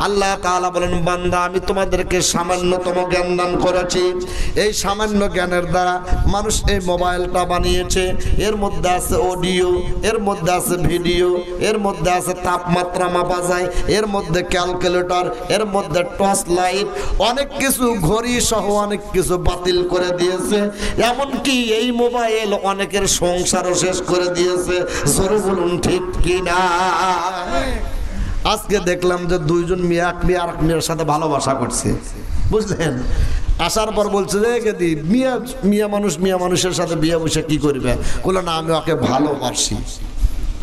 আল্লাহ তাআলা বলেন, বান্দা আমি তোমাদেরকে সামান্যতম জ্ঞান দান করেছি। এই সামান্য জ্ঞানের দ্বারা মানুষ এই মোবাইলটা বানিয়েছে। এর মধ্যে আছে অডিও, এর মধ্যে আছে ভিডিও, এর মধ্যে আছে তাপমাত্রা মাপা যায়, এর মধ্যে ক্যালকুলেটর, এর মধ্যে টর্চ লাইট, অনেক কিছু, ঘড়ি সহ অনেক কিছু বাতিল করে দিয়েছে। এমনকি এই মোবাইল অনেকের সংসারও শেষ করে দিয়েছে। জোরে বলুন ঠিক কিনা? আজকে দেখলাম যে দুইজন মেয়ে এক মেয়ে আর এক মেয়ের সাথে ভালোবাসা করছে, বুঝলেন? আসার পর বলছে যে গেদি মিয়া মানুষের সাথে বিয়ে বসে কি করবে? বললো না, আমি ওকে ভালোবাসি,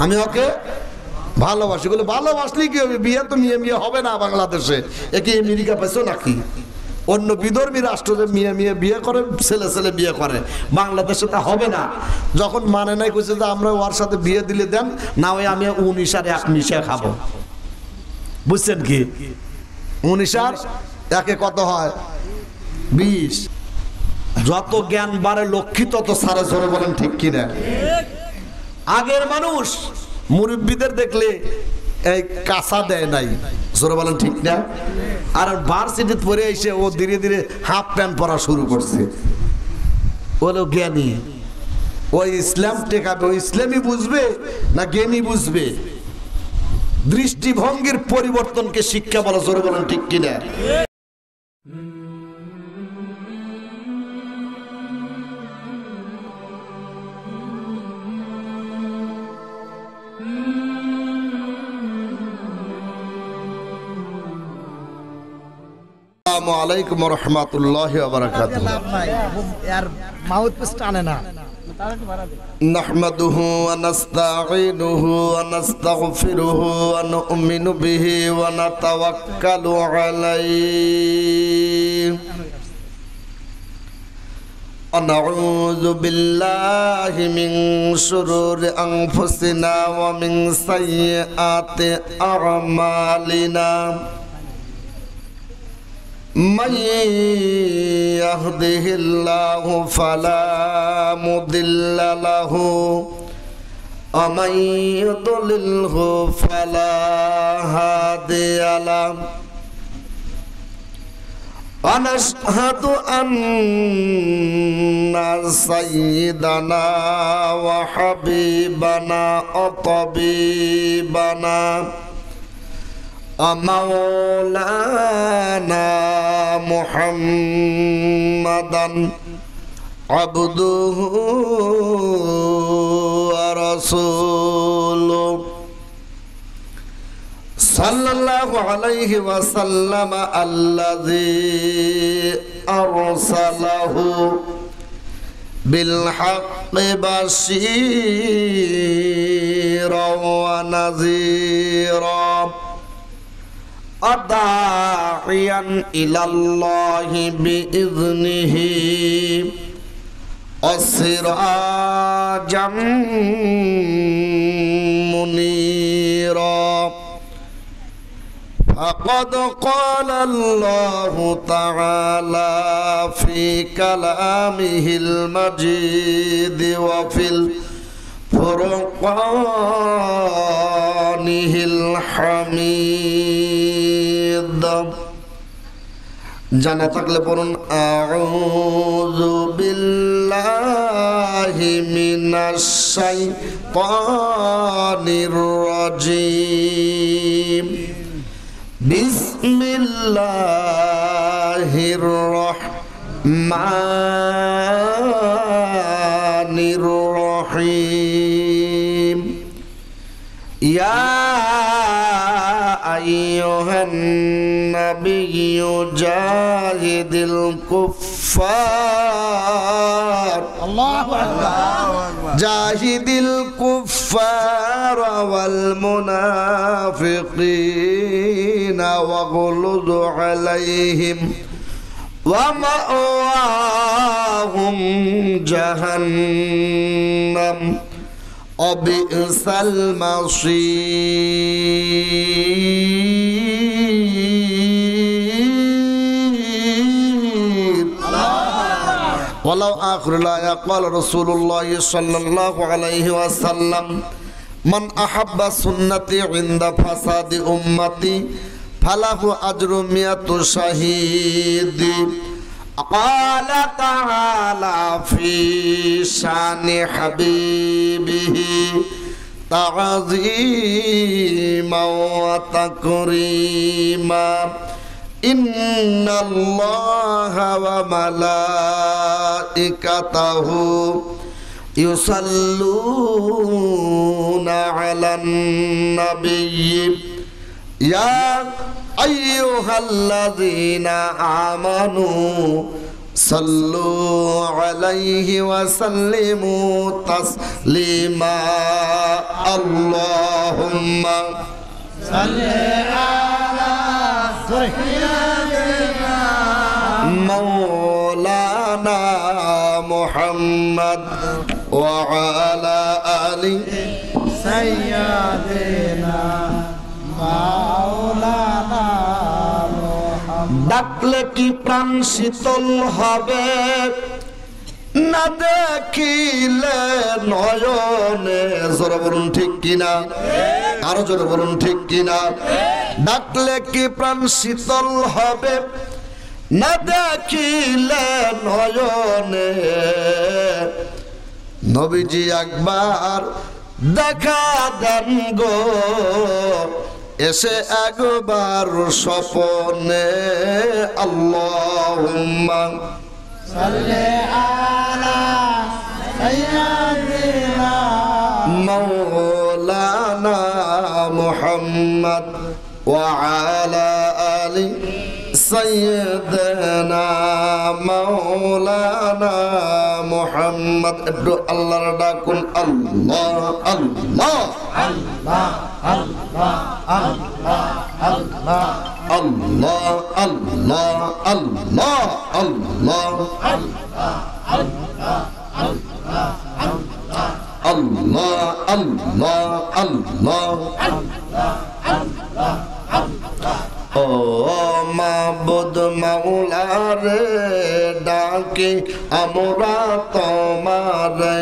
আমি ওকে ভালোবাসি। বলে ভালোবাসলি কি হবে? বিয়ে তো মিয়া হবে না বাংলাদেশে। একে আমেরিকা পাইছো নাকি? অন্য বিধর্মী রাষ্ট্র যে মিয়া বিয়ে করে, ছেলে বিয়ে করে, বাংলাদেশে তা হবে না। যখন মানে নাই, কইছে যে আমরা ওর সাথে বিয়ে দিলে দেন, না ওই আমি 19 আর 1 মিশে খাবো। বুঝছেন কি? 19 আর 1 কত হয়? 20। যত জ্ঞান বাড়ে লক্ষ্মী তত সারে। জোরে বলেন ঠিক কিনা? আগের মানুষ মুরব্বীদের দেখলে এই কাঁচা দেয় নাই। জোরে বলেন ঠিক না? আর ভার্সিটি পড়ে এসে ও ধীরে ধীরে হাফ প্যান্ট পরা শুরু করছে। বলো জ্ঞানী, ওই ইসলাম টেকাবে, ওই ইসলামই বুঝবে না জ্ঞানী বুঝবে? দৃষ্টিভঙ্গির পরিবর্তনকে শিক্ষা বলা। জোরে বলেন ঠিক কিনা? আসসালামু আলাইকুম ওয়া রাহমাতুল্লাহি ওয়া বারাকাতুহু। নাহমাদুহু ওয়া নাস্তাঈনুহু ওয়া নাস্তাগফিরুহু ওয়া নু'মিনু বিহি ওয়া নাতাওয়াক্কালু আলাইহি ওয়া নাউযু বিল্লাহি মিন শুরুরি আনফুসিনা ওয়া মিন সাইয়্যাতি আ'মালিনা। من يهده الله فلا مضل له ومن يضلله فلا هادي له ونشهد أن سيدنا وحبيبنا وطبيبنا مولانا محمدا عبده ورسوله صلى الله عليه وسلم الذي أرسله بالحق بشيرا ونذيرا داعيا إلى الله بإذنه وسراجا منيرا فقد قال الله تعالى في كلامه المجيد وفي فرقانه الحميد জানা থাকলে পড়ুন আউযু বিল্লাহি মিনাশ শাইতানির রাজীম বিসমিল্লাহির রাহমানির রহিম ইয়া আইয়ুহান নাবিয়্যু জাহিদিল কুফফার আল্লাহু আকবার জাহিদিল কুফফার ওয়াল মুনাফিকিনা ওয়াগলুদ আলাইহিম ওয়া মাওয়াহুম জাহান্নাম وبئس المصير ولو آخر الآية قال رسول الله صلى الله عليه وسلم من أحب سنتي عند فساد أمتي ফালাহু আজরু মিয়াতু শাহীদ قال تعالى في شان حبيبه تعظيما وتكريما إن الله وملائكته يصلون على النبي يا أيها الذين آمنوا صلوا عليه وسلموا تسليما اللهم صل على سيدنا مولانا محمد وعلى آل سيدنا মাওলানা ডাকলে কি প্রাণ শীতল হবে না দেখিলে নয়নে জোরে বলুন ঠিক কিনা আরো জোরে বলুন ঠিক কিনা ডাকলে কি প্রাণ শীতল হবে না দেখিলে নয়নে নবীজি একবার দেখা দেন গো এসে একবার স্বপনে আল্লাহুম্মা সাল্লি আলা সাইয়্যিদিনা মাওলানা মুহাম্মদ ওয়া আলা আলি সাইয়্যিদিনা মাওলানা মুহাম্মদ একটু আল্লাহর ডাকুন আল্লাহ আল্লাহ আল্লাহ আল্লাহ আল্লাহ আল্লাহ আল্লাহ আল্লাহ আল্লাহ আল্লাহ আল্লাহ আল্লাহ আল্লাহ ও মাবুদ মাওলা রে ডাকে আমরা তোমারে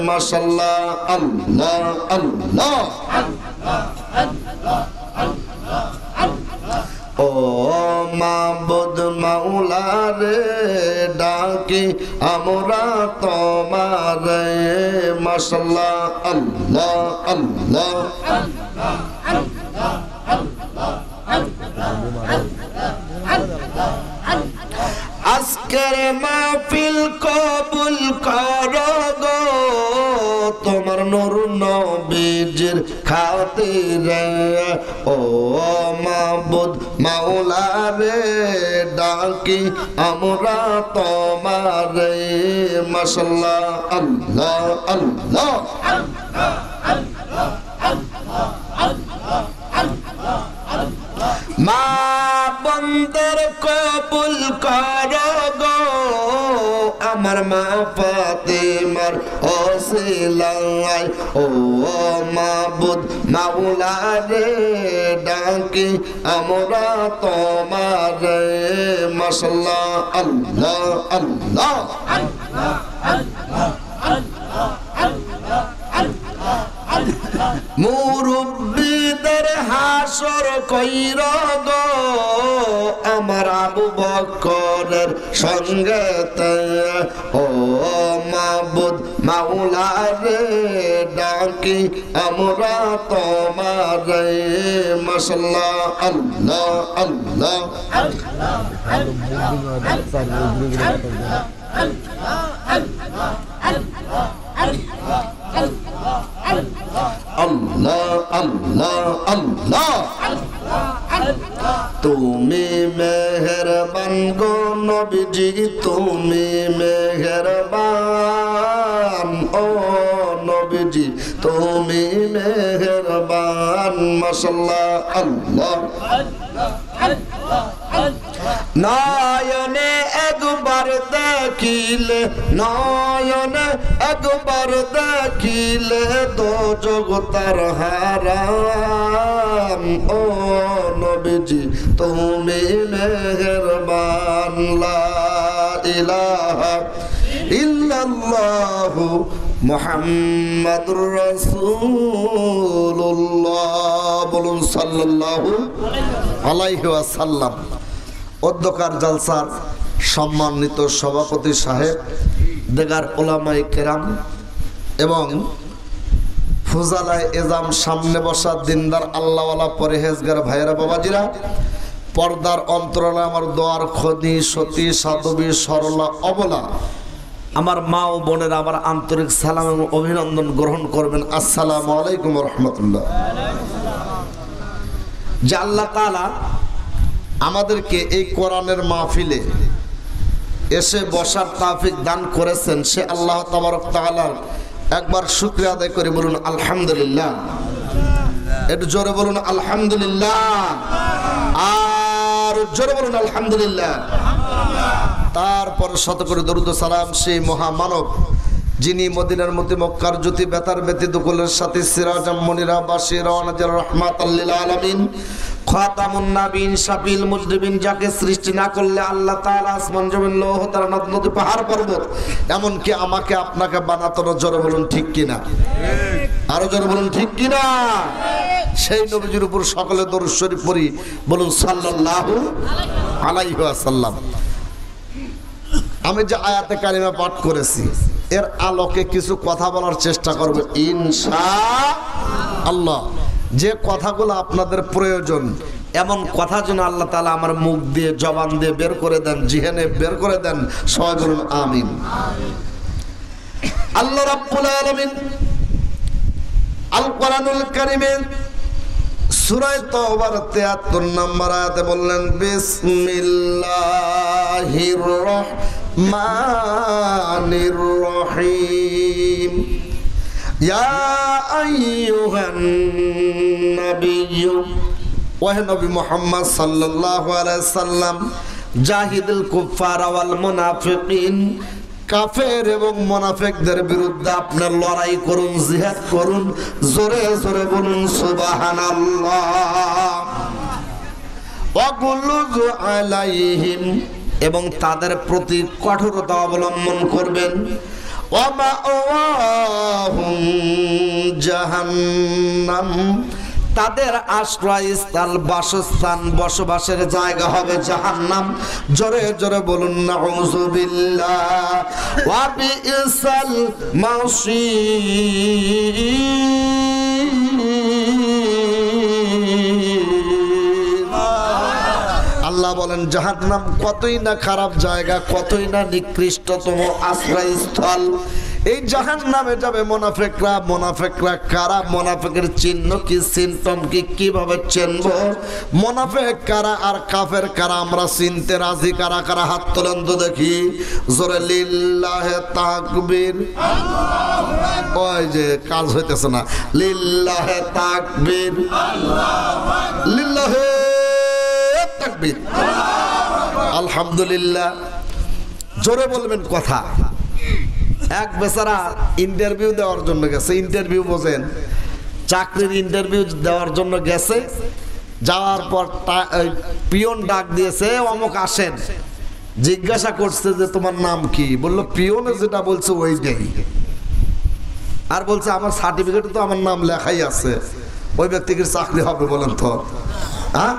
মাশাআল্লাহ আল্লাহ আল্লাহ ও মাবুদ মাওলা রে ডাকে আমরা তোমারে মাশাআল্লাহ আল্লাহ আল্লাহ আজকের মাহফিল কবুল করো গো তোমার নূর নবীজির খাতিরে ও মাবুদ মাওলা রে ডাকি আমরা তোমারে মাশাআল্লাহ আল্লাহ আল্লাহ মা বন্দর কবুল করো গো আমার মা ফাতেমার ওসিলায় ও মাবুদ মাওলা রে ডাকি আমরা তোমারে মাশাআল্লাহ আল্লাহ আল্লাহ মুরব্বিদের হাসর কইরা গো আমার আবু বকরের সঙ্গেতে ও মাবুদ মাওলা রে ডাকি আমরা তোমারে মাশাআল্লাহ আল্লাহ আল্লাহ আল্লাহ আল্লাহ আল্লাহ তুমি মেহেরবান গো নবীজি তুমি মেহেরবান ও নবীজি তুমি মেহেরবান মাশাআল্লাহ আল্লাহ নয়নে একবার দেখিলে নয়নে একবার দেখিলে দো জগতার হারাম ও নবীজি তুমি মেহেরবান লা ইলাহা ইল্লাল্লাহু মুহাম্মাদুর রাসূলুল্লাহ বলুন সাল্লাল্লাহু আলাইহি ওয়াসাল্লাম। অধ্যকার জালসার সম্মানিত সভাপতি সাহেব, দেগার ওলামায়ে কেরাম এবং ফুজালায়ে এজাম, সামনে বসা দিনদার আল্লাহওয়ালা পরহেজগার ভাইয়েরা বাবাজিরা, পর্দার অন্তরালে আমার দোয়ার খনি সতী সাধবী সরলা অবলা আমার মা ও বোনেরা, আমার আন্তরিক সালাম এবং অভিনন্দন গ্রহণ করবেন। আসসালামু আলাইকুম ওয়া রাহমাতুল্লাহ। যে আল্লাহ তাআলা আমাদেরকে এই কোরআনের মাহফিলে এসে বসার তৌফিক দান করেছেন, সে আল্লাহ তাবারক তাআলার একবার শুকরিয়া আদায় করে বলুন আলহামদুলিল্লাহ। একটু জোরে বলুন আলহামদুলিল্লাহ, আর জোরে বলুন আলহামদুলিল্লাহ। তারপর শত করে দরুদ সালাম সেই মহামানব যিনি মদিনার মধ্যে মক্কার জ্যোতি বেতার ব্যতীত কুলের সাথে সিরাজাম মুনিরা বাশিরা ওয়া নাযিরা রাহমাতাল লিল আলামিন খাতামুন নাবিয়িন শাফিল মুজরিবিন, যাকে সৃষ্টি না করলে আল্লাহ তাআলা আসমান জমিন লৌহ তারা নদ নদী পাহাড় পর্বত এমনকি আমাকে আপনাকে বানাতো না। জোরে বলুন ঠিক কিনা, আরো জোরে বলুন ঠিক কিনা। সেই নবীজির উপর সকলে দরুদ শরীফ পড়ি, বলুন সাল্লাল্লাহু আলাইহি ওয়াসাল্লাম। আমি যে আয়াতে কারিমা পাঠ করেছি এর আলোকে কিছু কথা বলার চেষ্টা করব ইনশাআল্লাহ। যে কথাগুলো আপনাদের প্রয়োজন এমন কথা যেন আল্লাহ তাআলা আমার মুখ দিয়ে জবান দিয়ে বের করে দেন, জিহনে বের করে দেন। সবাই বলুন আমিন। আল্লাহ রাব্বুল আলামিন আল কোরআনুল কারীমে সূরা তাওবার ৭৩ নম্বর আয়াতে বললেন বিসমিল্লাহির রাহমানির রহিম ইয়া আইয়ুহান নাবিয়্যু, ওহে নবী মুহাম্মদ সাল্লাল্লাহু আলাইহি সাল্লাম, জাহিদুল কুফার ওয়াল মুনাফিকিন, কাফের এবং মুনাফিকদের বিরুদ্ধে আপনি লড়াই করুন, জিহাদ করুন। জোরে জোরে বলুন সুবহানাল্লাহ। ওয়াগুলুযু আলাইহিম, এবং তাদের প্রতি কঠোরতা অবলম্বন করবেন। ওয়া মাওয়াহুম জাহান্নাম, তাদের আশ্রয়স্থল, বাসস্থান, বসবাসের জায়গা হবে জাহান্নাম। জোরে জোরে বলুন নাউযুবিল্লাহ। ওয়া বিইসাল মাসীর, আল্লাহ বলেন জাহান্নাম কতই না খারাপ জায়গা, কতই না নিকৃষ্টতম আশ্রয়স্থল। এই জাহান্নামে যাবে মুনাফিকরা। মুনাফিকরা কারা? মুনাফিকের চিহ্ন কি, সিম্পটম কি, কিভাবে চিনবো মুনাফিক কারা আর কাফের কারা? আমরা চিনতে রাজি। কারা কারা হাত তোলেন তো দেখি জোরে। লিল্লাহে তাকবীর। ওই যে কাজ হইতেছে না। লিল্লাহে তাকবীর, লিল্লাহে তাকবীর, আলহামদুলিল্লাহ। জোরে বলবেন কথা। এক বেচারা ইন্টারভিউ দেওয়ার জন্য গেছে। ইন্টারভিউ বোঝেন, চাকরির ইন্টারভিউ দেওয়ার জন্য গেছে। যাওয়ার পর পিয়ন ডাক দিয়েছে, অমুক আসেন। জিজ্ঞাসা করছে যে তোমার নাম কি? বললো পিয়নে যেটা বলছে ওইটাই। আর বলছে আমার সার্টিফিকেটে তো আমার নাম লেখাই আছে। ওই ব্যক্তিকে চাকরি হবে বলেন তো? হ্যাঁ,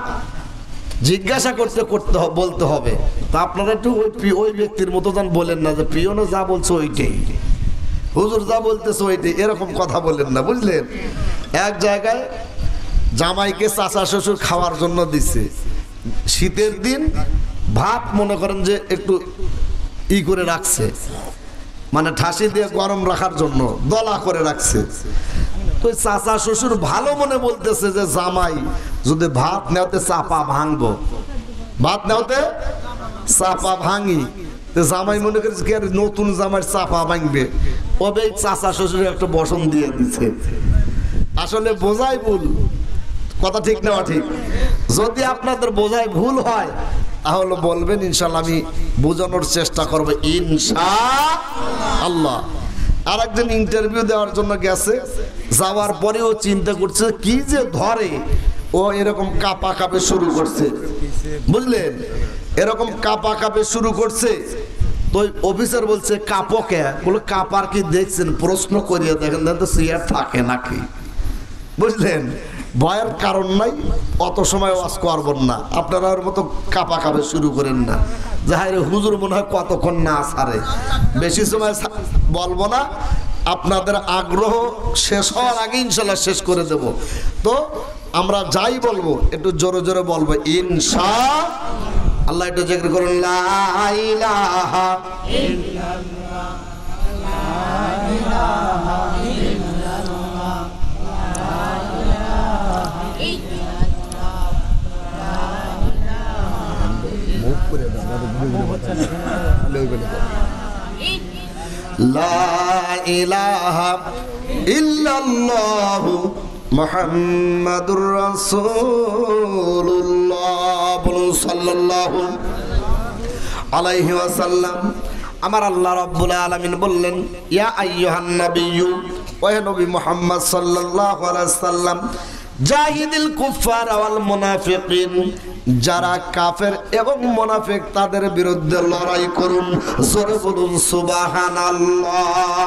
জিজ্ঞাসা করতে করতে বলতে হবে। তা আপনারা একটু ওই ব্যক্তির মতো যান, বলেন না যে পিয়নে যা বলছে ওইটাই, হুজুর যা বলতেছে ওইটাই, এরকম কথা বলেন না, বুঝলেন? এক জায়গায় জামাইকে চাচা শ্বশুর খাওয়ার জন্য দিছে। শীতের দিন ভাত মনে করেন যে একটু ই করে রাখছে, মানে ঠাসি দিয়ে গরম রাখার জন্য দলা করে রাখছে। তো চাচা শ্বশুর ভালো মনে বলতেছে যে জামাই যদি ভাত নেওয়াতে চাপা ভাঙবো, ভাত নেওয়াতে চাপা ভাঙি। জামাই মনে করছে কি আর নতুন জামাই চাপা ভাঙবে, ওবে চাচা শ্বশুর একটা বসন দিয়ে দিচ্ছে। আসলে বোঝাই ভুল, কথা ঠিক না ঠিক? যদি আপনাদের বোঝাই ভুল হয় তাহলে বলবেন, ইনশাআল্লাহ আমি বোঝানোর চেষ্টা করবো ইনশাআল্লাহ। আর একজন ইন্টারভিউ দেওয়ার জন্য গেছে। যাওয়ার পরে ও চিন্তা করছে কি যে ধরে, ও এরকম কাঁপা কাঁপে শুরু করছে, বুঝলেন? এরকম কাঁপা কাঁপে শুরু করছে। তো অফিসার বলছে কাঁপো কে? বলে কাঁপার কি দেখছেন? প্রশ্ন করিয়ে দেখেন তো চেয়ার থাকে নাকি, বুঝলেন? ভয়ের কারণ নাই, অত সময় ওয়াজ করবেন না, আপনারা ওর মতো কাপা কাপে শুরু করেন না। যাই হুজুর মনে হয় কতক্ষণ না ছাড়ে, বেশি সময় বলবো না, আপনাদের আগ্রহ শেষ হওয়ার আগে ইনশাল্লাহ শেষ করে দেব। তো আমরা যাই বলবো একটু জোরে জোরে বলবো ইনশাআল্লাহ। একটু জিকির করুন লা ইলাহা ইল্লাল্লাহ, লা ইলাহা ইল্লাল্লাহ, লা ইলাহা ইল্লাল্লাহ, মুখ করে লা ইলাহা ইল্লাল্লাহু মুহাম্মাদুর রাসূলুল্লাহ, বলুন সাল্লাল্লাহু আলাইহি ওয়াসাল্লাম। আমার আল্লাহ রাব্বুল আলামিন বললেন, ইয়া আইয়ুহান নাবিয়্যু, ওহে নবী মুহাম্মদ সাল্লাল্লাহু আলাইহি ওয়াসাল্লাম, জাহিদিল কুফার ওয়াল মুনাফিকিন, যারা কাফের এবং মুনাফিক তাদের বিরুদ্ধে লড়াই করুন। জোরে বলুন সুবহানাল্লাহ।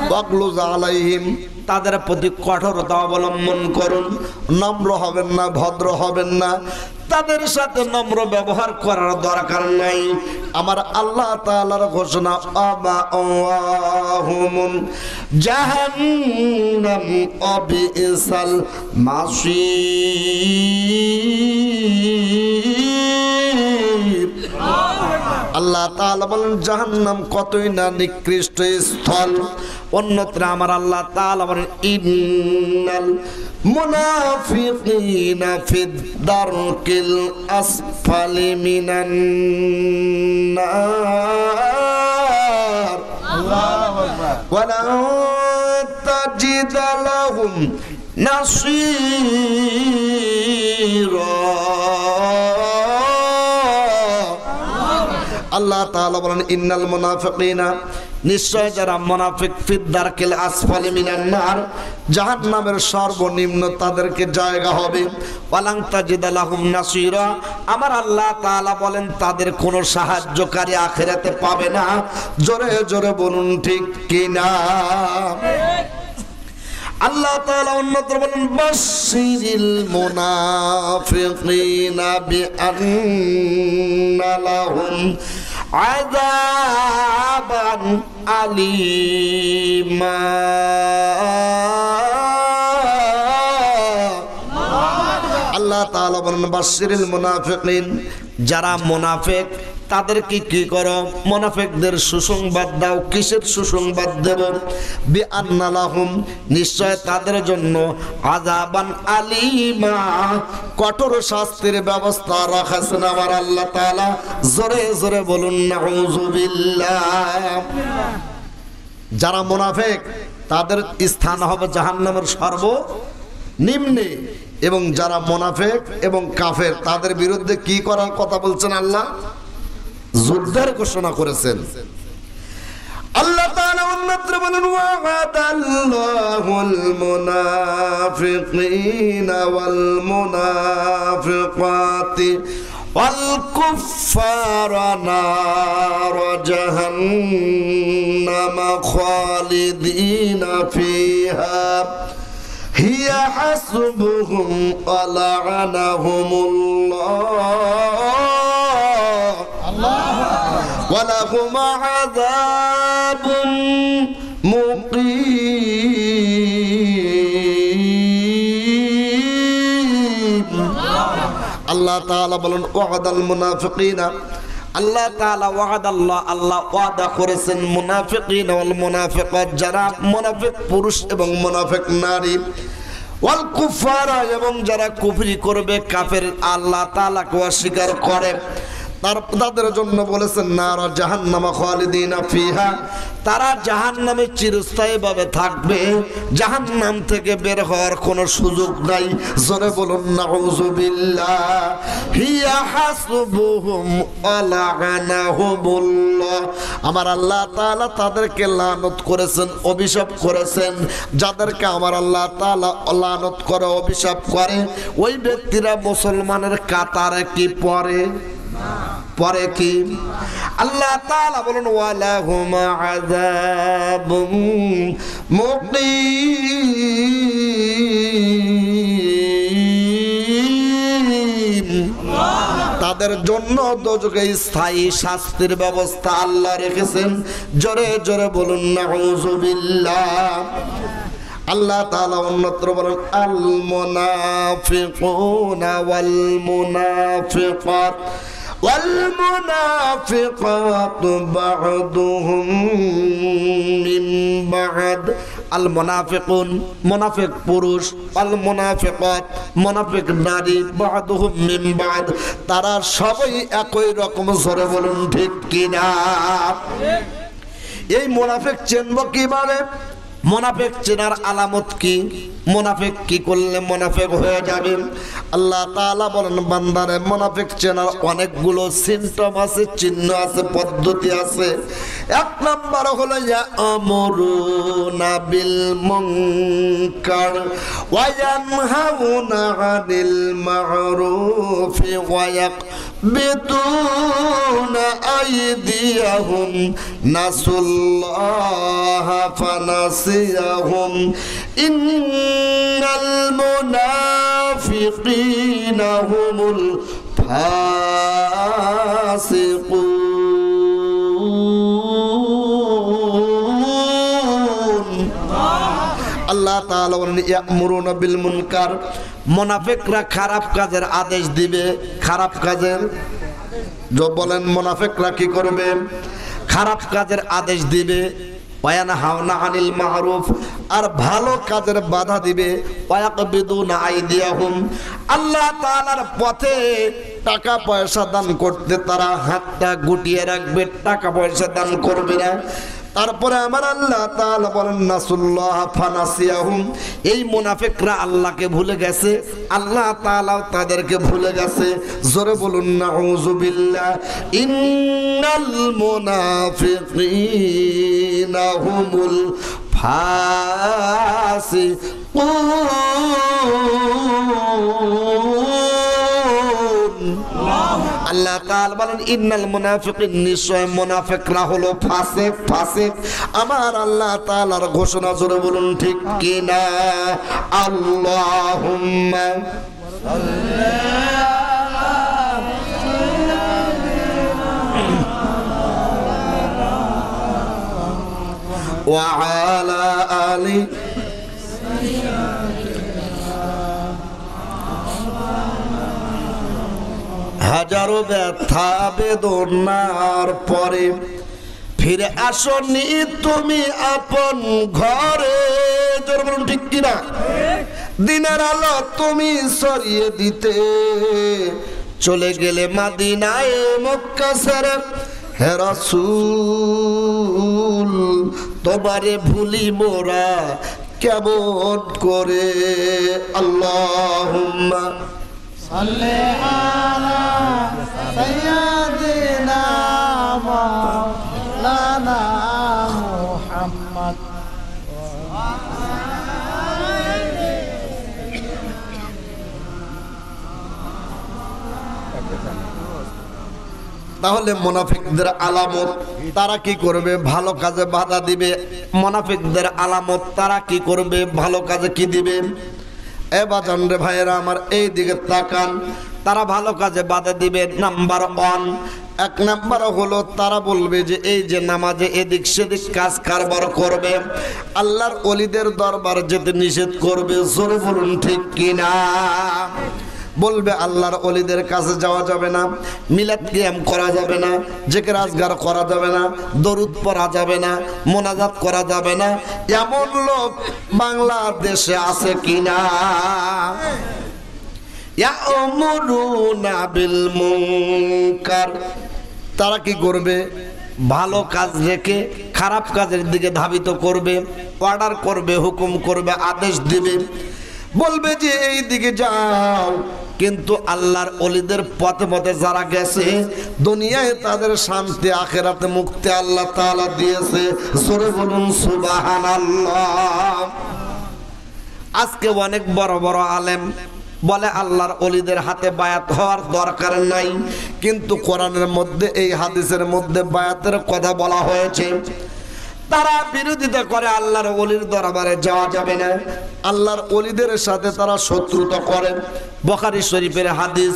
ওয়াগলুজ আলাইহিম, তাদের প্রতি কঠোরতা অবলম্বন করুন। নম্র হবেন না, ভদ্র হবেন না, তাদের সাথে নম্র ব্যবহার করার দরকার নাই। আমার আল্লাহ তাআলার ঘোষণা, আবাহুম জাহান্নাম আবিসাল মাসীর। আল্লাহ তাআলা বলেন জাহান্নাম কতই না নিকৃষ্ট স্থল। অন্যত্র আমার আল্লাহ তাআলা বলেন, ইন্নাল মুনাফিকিনা ফিদ দারকিল আসফালি মিনান নার, আল্লাহু আকবার, ওয়ালা তাজিদ লাহুম নাসীরা। আল্লাহ তাআলা বলেন, ইন্নাল মুনাফিকিনা, নিশ্চয় যারা মুনাফিক, ফিদ দারকিল আসফালি মিনান নার, জাহান্নামের সর্বনিম্ন তাদেরকে জায়গা হবে। ওয়ালাং তাজিদ লাহুম নাসীরা, আমার আল্লাহ তাআলা বলেন তাদের কোনো সাহায্যকারী আখিরাতে পাবে না। জোরে জোরে বলুন ঠিক কিনা। আল্লাহ তাআলা অন্যত্র বলেন, বাশশিরিল মুনাফিকিনা বিআন্না লাহুম আযাবান আলীমা। আল্লাহ তাআলা বলেন, বাশশিরিল মুনাফিকিন, যারা মুনাফিক তাদেরকে কি করো, মুনাফিকদের সুসংবাদ দাও। কিসের সুসংবাদ দেব? বিআন্না লাহুম, নিশ্চয় তাদের জন্য আযাবান আলীমা, কঠোর শাস্তির ব্যবস্থা রাখছেন আমার আল্লাহ তাআলা। জোরে জোরে বলুন নাউযুবিল্লাহ। যারা মুনাফিক তাদের স্থান হবে জাহান্নামের সর্বনিম্নে, এবং যারা মুনাফিক এবং কাফের তাদের বিরুদ্ধে কি করার কথা বলছেন আল্লাহ? যুদ্ধের ঘোষণা করেছেন। আল্লাহ তাআলা অন্যত্র বলেন, ওয়া'আদাল্লাহুল মুনাফিকিনা ওয়াল মুনাফিকাতি ওয়াল কুফফারা নার জাহান্নাম খালিদিনা ফিহা হিয়া হাসবুহুম ওয়া লা'নাহুমুল্লাহ ওয়া লাহুম আযাবুন মুকিম। আল্লাহ তাআলা বলেন, ওয়া'দাল মুনাফিকিনা, আল্লাহ তাআলা ওয়া'দাল্লাহ, আল্লাহ ওয়াদা করেছেন মুনাফিকিন ওয়াল মুনাফিকাত, যারা মুনাফিক পুরুষ এবং মুনাফিক নারী, ওয়াল কুফারা, এবং যারা কুফরি করবে, কাফের, আল্লাহ তাআলাকে অস্বীকার করে, তাদের জন্য বলেছেন নার জাহান্নাম খালিদিনা ফিহা, তারা জাহান্নামে চিরস্থায়ীভাবে থাকবে, জাহান্নাম থেকে বের হওয়ার কোনো সুযোগ নাই। জোরে বলুন নাউযুবিল্লাহ। হিয়া হাসবুহুম ওয়া লা'নাহুমুল্লাহ, আমার আল্লাহ তাআলা তাদেরকে লানত করেছেন, অভিশাপ করেছেন। যাদেরকে আমার আল্লাহ তাআলা লানত করে, অভিশাপ করে, ওই ব্যক্তিরা মুসলমানের কাতারে কি পড়ে? পরে কি? আল্লাহ তাআলা বলেন, ওয়ালাহুম আযাবুম মুকিম। তাদের জন্য দোজখে স্থায়ী শাস্তির ব্যবস্থা আল্লাহ রেখেছেন। জোরে জোরে বলুন নাউযুবিল্লাহ। আল্লাহ তাআলা অন্যত্র বলেন আল মুনাফিকুনা ওয়াল মুনাফিকাত والمنافقات بعضهم من بعض আল মুনাফিকুন মুনাফিক পুরুষ আল মুনাফিকাত মুনাফিক নারী বাদুহুম মিন বাদ তারা সবাই একই রকম। জোরে বলুন ঠিক কিনা। এই মুনাফিক চিনব কিভাবে? মুনাফিক চেনার আলামত কি? মুনাফিক কি করলে মুনাফিক হয়ে যাবে? আল্লাহ তাআলা বলেন বান্দারে মুনাফিক চেনার অনেকগুলো সিম্পটম আছে, চিহ্ন আছে, পদ্ধতি আছে। এক নাম্বার হলো ইয়ামুরুনা বিল মুনকার ওয়া ইয়ানহাউনা আনিল মা'রুফ ওয়া ইয়াকবিতুনা আইদিয়াহুম নাসুল্লাহা ফানাসিয়াহুম ইন্নাল মুনাফিকিনা হুমুল ফাসিকুন। আল্লাহ তাআলা বলেন ইয়ামুরুনা বিল মুনকার, মুনাফিকরা খারাপ কাজের আদেশ দিবে। খারাপ কাজের বলেন মুনাফিকরা কি করবে? খারাপ কাজের আদেশ দিবে। ওয়ায়ানহাউনা আনিল মা'রুফ, আর ভালো কাজের বাধা দিবে। ওয়ায়াকবিদুনা আইদিয়াহুম, আল্লাহ তাআলার পথে টাকা পয়সা দান করতে তারা হাতটা গুটিয়ে রাখবে, টাকা পয়সা দান করবে না। তারপরে আমার আল্লাহ তাআলা বলেন নাসুল্লাহ ফানাসিয়াহুম, এই মুনাফিকরা আল্লাহকে ভুলে গেছে, আল্লাহ তাআলাও তাদেরকে ভুলে গেছে। জোরে বলুন নাউযুবিল্লাহ। ইন্নাল মুনাফিকিনা হুমুল ফাসিকুন। আল্লাহ তাআলা বলেন ইন্নাল মুনাফিকিন, নিশ্চয় মুনাফিকরা হলো ফাসিক। ফাসিক আমার আল্লাহ তাআলার ঘোষণা। জোরে বলুন ঠিক কিনা। আল্লাহুম্মা ওয়া আলা আলি হাজারো ব্যথা বেদনার পরে ফিরে আসনি তুমি আপন ঘরে। জোরে বলুন ঠিক কিনা। দিনের আলো তুমি ছড়িয়ে দিতে চলে গেলে মদিনায় মক্কা ছেড়ে। হে রাসূল তোমারে ভুলি মোরা কেমন করে। আল্লাহুম্মা সাল্লি আলা সাইয়্যিদিনা মাওলানা মুহাম্মদ। তাহলে মুনাফিকদের আলামত, তারা কি করবে? ভালো কাজে বাধা দিবে। মুনাফিকদের আলামত, তারা কি করবে? ভালো কাজে কি দিবে? এ বাজান রে ভাইয়েরা আমার, এই দিকে তাকান। তারা ভালো কাজে বাধা দিবে। নাম্বার 1, এক নাম্বার হলো তারা বলবে যে এই যে নামাজে এদিক সেদিক কাজ কারবার করবে, আল্লাহর ওলিদের দরবার যেতে নিষেধ করবে। জোরে বলুন ঠিক কিনা। বলবে আল্লাহর ওলিদের কাছে যাওয়া যাবে না, মিলাদ কিয়াম করা যাবে না, জিকির আজগার করা যাবে না, দরুদ পড়া যাবে না, মোনাজাত করা যাবে না। এমন লোক বাংলাদেশে আছে কিনা? ইয়ামুরুনা বিল মুনকার, তারা কি করবে? ভালো কাজ রেখে খারাপ কাজের দিকে ধাবিত করবে, অর্ডার করবে, হুকুম করবে, আদেশ দিবে, বলবে যে এই দিকে যাও। কিন্তু আল্লাহর ওলিদের পথে পথে যারা গেছে, দুনিয়ায় তাদের শান্তি, আখিরাতে মুক্তি আল্লাহ তাআলা দিয়েছে। জোরে বলুন সুবহানাল্লাহ। আজকে অনেক বড় বড় আলেম বলে আল্লাহর ওলিদের হাতে বায়াত হওয়ার দরকার নাই, কিন্তু কোরআনের মধ্যে এই হাদিসের মধ্যে বায়াতের কথা বলা হয়েছে। তারা বিরোধিতা করে আল্লাহর ওলির দরবারে যাওয়া যাবে না, আল্লাহর ওলিদের সাথে তারা শত্রুতা করে। বুখারী শরীফের হাদিস,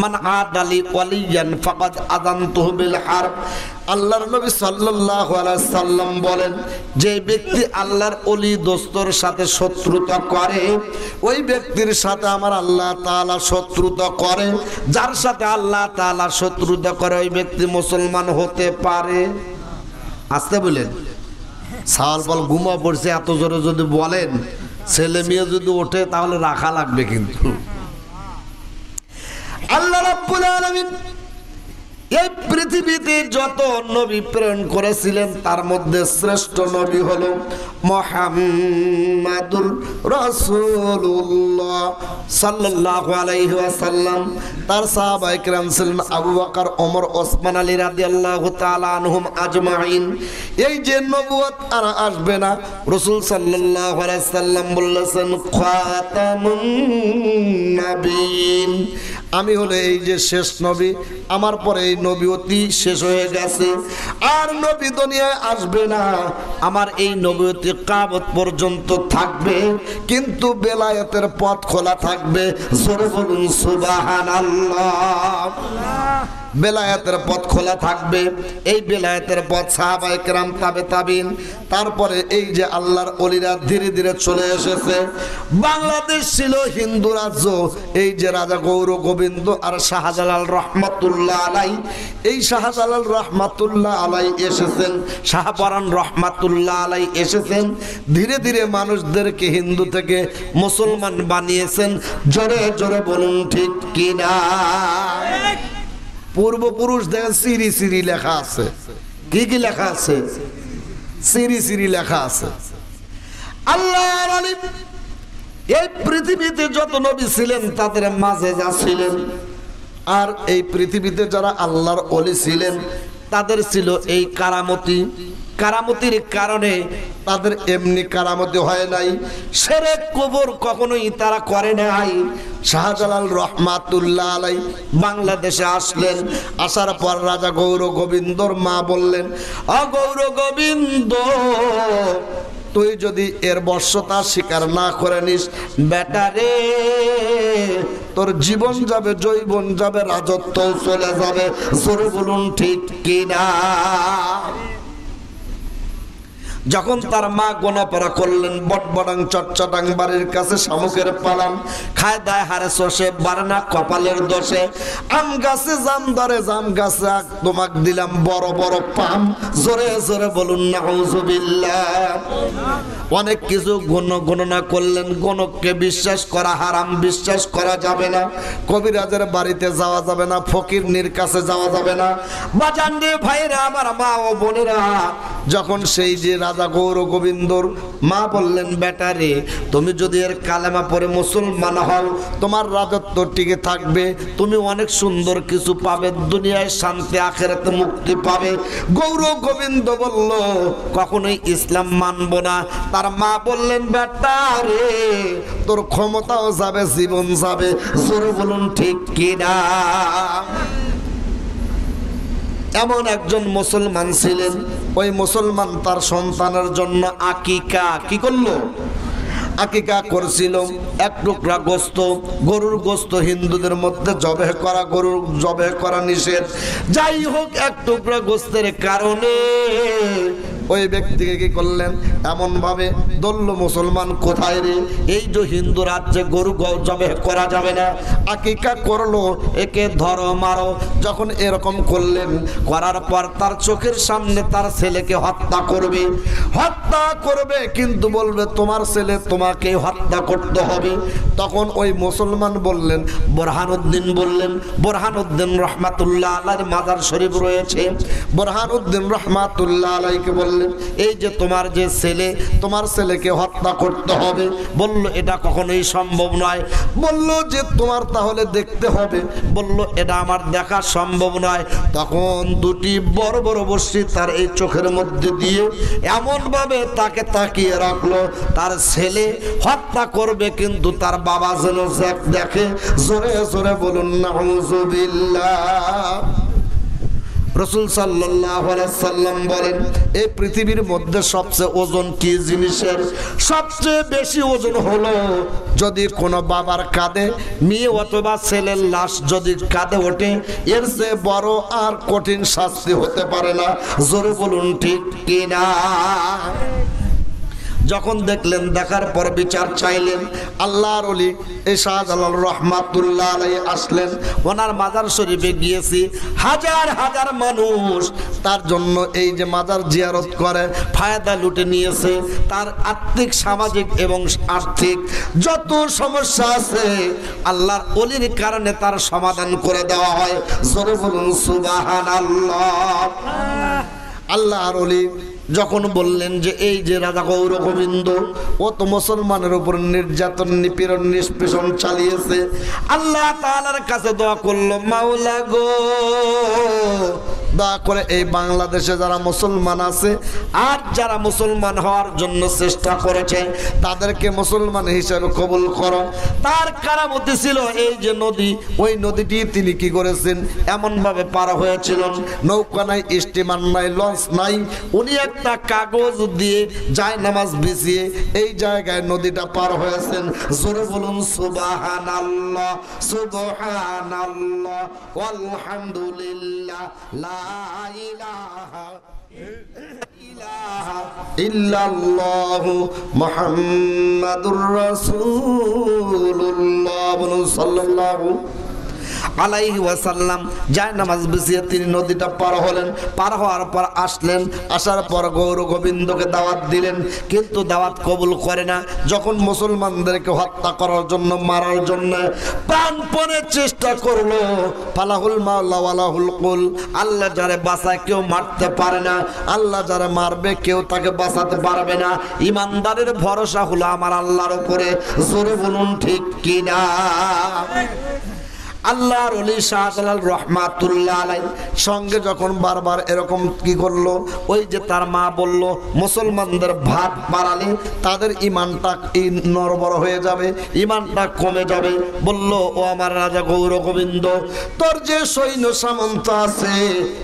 মান আদালি ওয়ালিয়ান ফাকাদ আযানতুহু বিল হারব। আল্লাহর নবী সাল্লাল্লাহু আলাইহি সাল্লাম বলেন, যে ব্যক্তি আল্লাহর ওলি দোস্তর সাথে শত্রুতা করে ওই ব্যক্তির সাথে আমার আল্লাহ তাআলা শত্রুতা করে। যার সাথে আল্লাহ তাআলা শত্রুতা করে ওই ব্যক্তি মুসলমান হতে পারে। আসতে বলেন, সাল বল ঘুমা পড়ছে এত জোরে যদি বলেন, ছেলে মেয়ে যদি ওঠে তাহলে রাখা লাগবে। কিন্তু আল্লাহ রাব্বুল আলামিন এই পৃথিবীতে যত নবী প্রেরণ করেছিলেন তার মধ্যে শ্রেষ্ঠ নবী হলো মুহাম্মাদুর রাসূলুল্লাহ সাল্লাল্লাহু আলাইহি ওয়াসাল্লাম। তার সাহাবায়ে কেরাম ছিলেন আবু বকর, ওমর, ওসমান, আলী রাদিয়াল্লাহু তাআলা আনহুম আজমাইন। এই যে নবুয়ত আর আসবে না, রাসূল সাল্লাল্লাহু আলাইহি সাল্লাম বলেছেন খাতামুন নবীন, আমি হলো এই যে শেষ নবী, আমার পরে এই নবুয়তি শেষ হয়ে গেছে, আর নবী দুনিয়ায় আসবে না। আমার এই নবুয়তি কিয়ামত পর্যন্ত থাকবে, কিন্তু বেলায়েতের পথ খোলা থাকবে। জোরে বলুন সুবহানাল্লাহ। বেলায়েতের পথ খোলা থাকবে। এই বেলায়েতের পথ সাহাবায়ে কেরাম, তাবে তাবিন, তারপরে এই যে আল্লাহর ওলিরা ধীরে ধীরে চলে এসেছে। বাংলাদেশ ছিল হিন্দু রাজ্য। এই যে রাজা গৌর গোবিন্দ আর শাহজালাল রহমাতুল্লাহ আলাই, এই শাহজালাল রহমাতুল্লাহ আলাই এসেছেন, শাহপরান রহমাতুল্লাহ আলাই এসেছেন, ধীরে ধীরে মানুষদেরকে হিন্দু থেকে মুসলমান বানিয়েছেন। জোরে জোরে বলুন ঠিক কিনা? পূর্বপুরুষ দেখেন সিরি সিরি লেখা আছে। কি কি লেখা আছে? সিরি সিরি লেখা আছে। আল্লাহর ওলি এই পৃথিবীতে যত নবী ছিলেন তাদের মাঝে যা ছিলেন, আর এই পৃথিবীতে যারা আল্লাহর ওলি ছিলেন তাদের ছিল এই কারামতি। কারামতির কারণে তাদের এমনি কারামতি হয় নাই, শিরক কুফর কখনোই তারা করে নাই। শাহজালাল রহমাতুল্লাহ আলাই বাংলাদেশে আসলেন। আসার পর রাজা গৌর গোবিন্দর মা বললেন, ও গৌর গোবিন্দ, তুই যদি এর বর্ষতা স্বীকার না করে নিস, বেটা রে, তোর জীবন যাবে, যৌবন যাবে, রাজত্ব চলে যাবে। জোরে বলুন ঠিক কিনা? যখন তার মা গোনাপড়া করলেন, বটবডাং চটচটাং বাড়ির কাছে শামুকের পালান, খায় দায় হারে শোষে, বারনা কপালের দোষে, আম গাছে জাম ধরে, জাম গাছে তোমাক দিলাম বড় বড় পাম। জোরে জোরে বলুন নাউজুবিল্লাহ। অনেক কিছু গণনা করলেন, গণককে বিশ্বাস করা হারাম, বিশ্বাস করা যাবে না। কবিরাজের বাড়িতে যাওয়া যাবে না, ফকিরনির কাছে যাওয়া যাবে না। বাজান রে ভাইরা, আমার মা ও বোনেরা, যখন সেই যে রাজা গৌর গোবিন্দর মা বললেন, বেটা রে, তুমি যদি এর কালেমা পড়ে মুসলমান হও, তোমার রাজত্ব টিকে থাকবে, তুমি অনেক সুন্দর কিছু পাবে, দুনিয়ায় শান্তি, আখিরাতে মুক্তি পাবে। গৌর গোবিন্দ বলল, কখনোই ইসলাম মানব না। তার মা বললেন, বেটা রে, তোর ক্ষমতাও যাবে, জীবন যাবে। জোরে বলুন ঠিক কিনা? এমন একজন মুসলমান ছিলেন, ওই মুসলমান তার সন্তানের জন্য আকিকা কি করলো? আকিকা করছিল। এক টুকরা গোস্ত, গরুর গোস্ত হিন্দুদের মধ্যে জবেহ করা, গরুর জবেহ করা নিষেধ। যাই হোক, এক টুকরা গোস্তের কারণে ওই ব্যক্তিকে কি করলেন, এমন ভাবে দল্ল মুসলমান, কোথায় রে, এই যে হিন্দু রাজ্যে গরু জবেহ করা যাবে না, আকিকা করলো, একে ধরো মারো। যখন এরকম করলেন, করার পর তার চোখের সামনে তার ছেলেকে হত্যা করবে, হত্যা করবে, কিন্তু বলবে তোমার ছেলে তোমাকে হত্যা করতে হবে। তখন ওই মুসলমান বললেন, বোরহানউদ্দিন বললেন, বোরহানউদ্দিন রহমাতুল্লাহ আলাইহির মাজার শরীফ রয়েছে, বোরহানউদ্দিন রহমাতুল্লাহ আলাইহিকে বললেন, এই যে তোমার যে ছেলে, তোমার ছেলেকে হত্যা করতে হবে। বলল, এটা কখনোই সম্ভব নয়। বলল যে তোমার তাহলে দেখতে হবে। বলল, এটা আমার দেখা সম্ভব নয়। তখন দুটি বড় বড় বর্ষি তার এই চোখের মধ্যে দিয়ে এমন ভাবে তাকে তাকিয়ে রাখলো, তার ছেলে হত্যা করবে কিন্তু তার বাবা যেন দেখে। জোরে জোরে বলুন নাউজুবিল্লাহ। রাসূল সাল্লাল্লাহু আলাইহি সাল্লাম বলেন, এই পৃথিবীর মধ্যে সবচেয়ে ওজন কি জিনিসের? সবচেয়ে বেশি ওজন হলো যদি কোনো বাবার কাঁধে মেয়ে অথবা ছেলের লাশ যদি কাঁধে ওঠে, এর চেয়ে বড় আর কঠিন শাস্তি হতে পারে না। জোরে বলুন ঠিক কিনা? যখন দেখলেন, দেখার পর বিচার চাইলেন। আল্লাহর ওলি এই শাহজালাল রহমাতুল্লাহ আলাইহি আসলেন, ওনার মাজার শরীফে গিয়েছি, হাজার হাজার মানুষ তার জন্য এই যে মাজার জিয়ারত করে ফায়দা লুটে নিয়েছে। তার আর্থিক, সামাজিক এবং আর্থিক যত সমস্যা আছে আল্লাহর ওলির কারণে তার সমাধান করে দেওয়া হয়। জোরে বলুন সুবহানাল্লাহ। আল্লাহর ওলি যখন বললেন যে এই যে রাজা গৌর গোবিন্দ, ও তো মুসলমানের উপর নির্যাতন, নিপীড়ন, নিষ্পেষণ চালিয়েছে, আল্লাহ তাআলার কাছে দোয়া করলো, মাওলা গো দয়া করে এই বাংলাদেশে যারা মুসলমান আছে আর যারা মুসলমান হওয়ার জন্য চেষ্টা করেছে তাদেরকে মুসলমান হিসেবে কবুল করো। তার কারামতি ছিল এই যে নদী, ওই নদীটি তিনি কি করেছেন, এমন ভাবে পার হয়েছিলেন, নৌকা নাই, স্টিমার নাই, লঞ্চ নাই, উনি একটা কাগজ দিয়ে যায় নামাজ বিছিয়ে এই জায়গায় নদীটা পার হয়েছেন। জোরে বলুন সুবহানাল্লাহ, সুবহানাল্লাহ, আলহামদুলিল্লাহ, লা ইলাহা ইল্লাল্লাহু মুহাম্মাদুর রাসূলুল্লাহ। বলুন সাল্লাল্লাহু আলাইহি ওয়াসাল্লাম যায় নামাজ বিছিয়ে তিনি নদীটা পার হলেন। পার হওয়ার পর আসলেন, আসার পর গৌর গোবিন্দকে দাওয়াত দিলেন, কিন্তু দাওয়াত কবুল করে না। যখন মুসলমানদেরকে হত্যা করার জন্য, মারার জন্য প্রাণপণে চেষ্টা করলো, ফালাহুল মাওলা ওয়ালাহুল কুল, আল্লাহ যারে বাঁচায় কেউ মারতে পারে না, আল্লাহ যারে মারবে কেউ তাকে বাঁচাতে পারবে না। ইমানদারের ভরসা হলো আমার আল্লাহর উপরে। জোরে বলুন ঠিক কিনা? আল্লাহর ওলি শাহজালাল রহমাতুল্লাহ আলাইহি সঙ্গে যখন বারবার এরকম কি করলো, ওই যে তার মা বলল মুসলমানদের ভাত বাড়ালে তাদের ইমানটা নড়বড় হয়ে যাবে, ইমানটা কমে যাবে। বলল, ও আমার রাজা গৌর গোবিন্দ, তোর যে সৈন্য সামন্ত আছে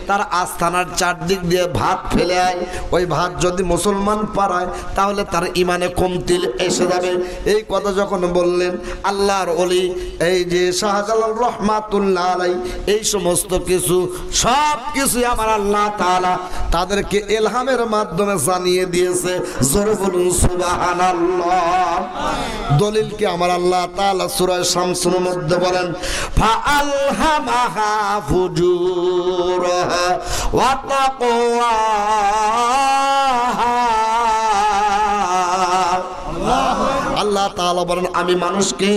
তার আস্থানার চারদিক দিয়ে ভাত ফেলে আয়, ওই ভাত যদি মুসলমান পারায় তাহলে তার ইমানে কমতি এসে যাবে। এই কথা যখন বললেন, আল্লাহর ওলি এই যে শাহজালাল রহমাতুল্লাহ আলাইহি এই সমস্ত কিছু সব কিছু আমার আল্লাহ তাআলা তাদেরকে ইলহামের মাধ্যমে জানিয়ে দিয়েছে। জোরে বলুন সুবহানাল্লাহ। দলিল কি আমার আল্লাহ তাআলা সূরা শামসুর মধ্যে বলেন, ফাআলহামাহা ফুজুরাহা ওয়া তাকওয়াহা। আল্লাহ তাআলা বলেন, আমি মানুষকে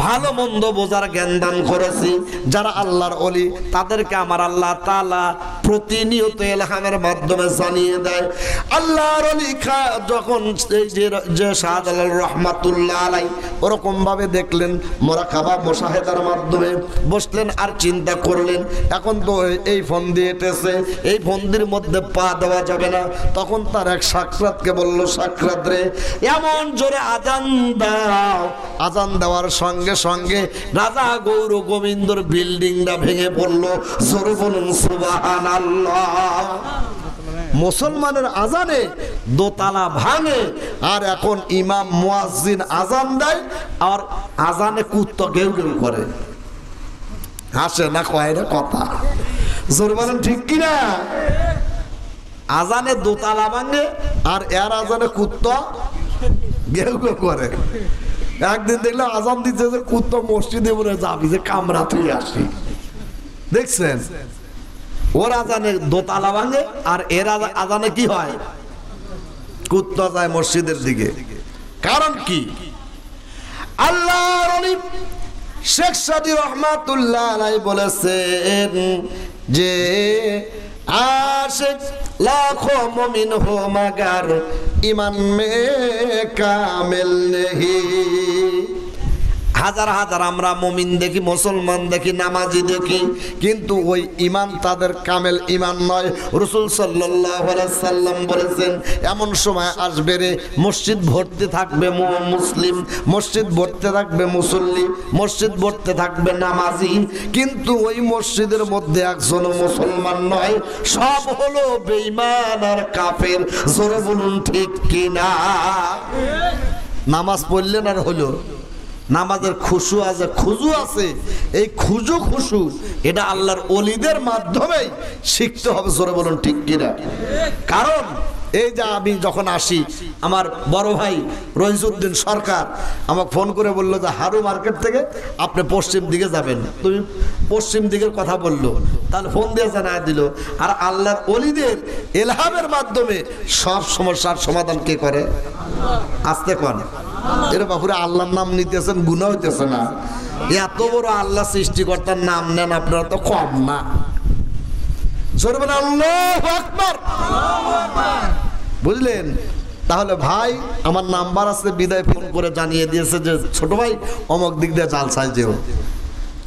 ভালো মন্দ বোঝার জ্ঞান দান করেছি। যারা আল্লাহর ওলি তাদেরকে আমার আল্লাহ তাআলা প্রতিনিয়ত ইলহামের মাধ্যমে জানিয়ে দেয়। আল্লাহর ওলি যখন এই যে শাহজালাল রহমাতুল্লাহ আলাইহি ওরকম ভাবে দেখলেন, মুরাকাবা মুশাহাদার মাধ্যমে বসলেন আর চিন্তা করলেন, এখন তো এই ফন্দি এটেছে, এই ফন্দির মধ্যে পা দেওয়া যাবে না। তখন তার এক সাকরাতকে বলল, সাকরাত রে, এমন জোরে আজান দাও। আজান দেওয়ার সঙ্গে সঙ্গে রাজা গৌর গোবিন্দর বিল্ডিংটা ভেঙে পড়লো। জোরে বলুন সুবহানাল্লাহ। মুসলমানের আজানে দোতলা ভাঙে, আর এখন ইমাম মুয়াজ্জিন আজান দেয় আর আজানে কুত্তা গেউ গেউ করে, হাসে না, কয় না কথা। জোরে বলেন ঠিক কিনা? আজানে দোতলা ভাঙে আর এর আজানে কুত্তা গেউ গেউ করে। একদিন দেখলাম আজান দিচ্ছে যে কুত্তা মসজিদে বলে যাবি যে কামরা তুই আসি, দেখছেন? ওর আজানে দোতলা ভাঙে আর এর আজানে কি হয়, কুত্তা যায় মসজিদের দিকে। কারণ কি? আল্লাহর ওলি শেখ সাদী রহমাতুল্লাহ আলাইহি বলেছেন যে आशिक लाखों मोमिन हो मगर ईमान में कामिल नहीं। হাজার হাজার আমরা মুমিন দেখি, মুসলমান দেখি, নামাজি দেখি, কিন্তু ওই ঈমান তাদের কামেল ঈমান নয়। রাসূল সাল্লাল্লাহু আলাইহি সাল্লাম বলেছেন এমন সময় আসবে রে, মসজিদ ভর্তি থাকবে মুসলিম, মসজিদ ভর্তি থাকবে মুসল্লি, মসজিদ ভর্তি থাকবে নামাজি, কিন্তু ওই মসজিদের মধ্যে একজন মুসলমান নয়, সব হলো বেঈমান আর কাফের। জোরে বলুন ঠিক কিনা? নামাজ পড়লেন আর হলো, নামাজের খুশু আছে, খুজু আছে, এই খুশু এটা আল্লাহর ওলিদের মাধ্যমে শিখতে হবে। জোরে বলুন ঠিক কিনা? কারণ এই যে আমি যখন আসি, আমার বড় ভাই রহিসউদ্দিন সরকার আমাকে ফোন করে বললো যে হারু মার্কেট থেকে আপনি পশ্চিম দিকে যাবেন, তুমি পশ্চিম দিকের কথা বললো, তাহলে ফোন দিয়ে জানায় দিল। আর আল্লাহর ওলিদের ইলহামের মাধ্যমে সব সমস্যার সমাধান কে করে? আসতে কোন এর বাপুরে আল্লাহর নাম নিতেছেন, গুনাহ হইতেছে না? এত বড় আল্লাহ সৃষ্টিকর্তার নাম নেন আপনারা তো কম না। জোরে বলেন আল্লাহু আকবার। বুঝলেন? তাহলে ভাই আমার নাম্বার আছে, বিদায় ফোন করে জানিয়ে দিয়েছে যে ছোট ভাই অমুক দিক দিয়ে জালসায় যেও।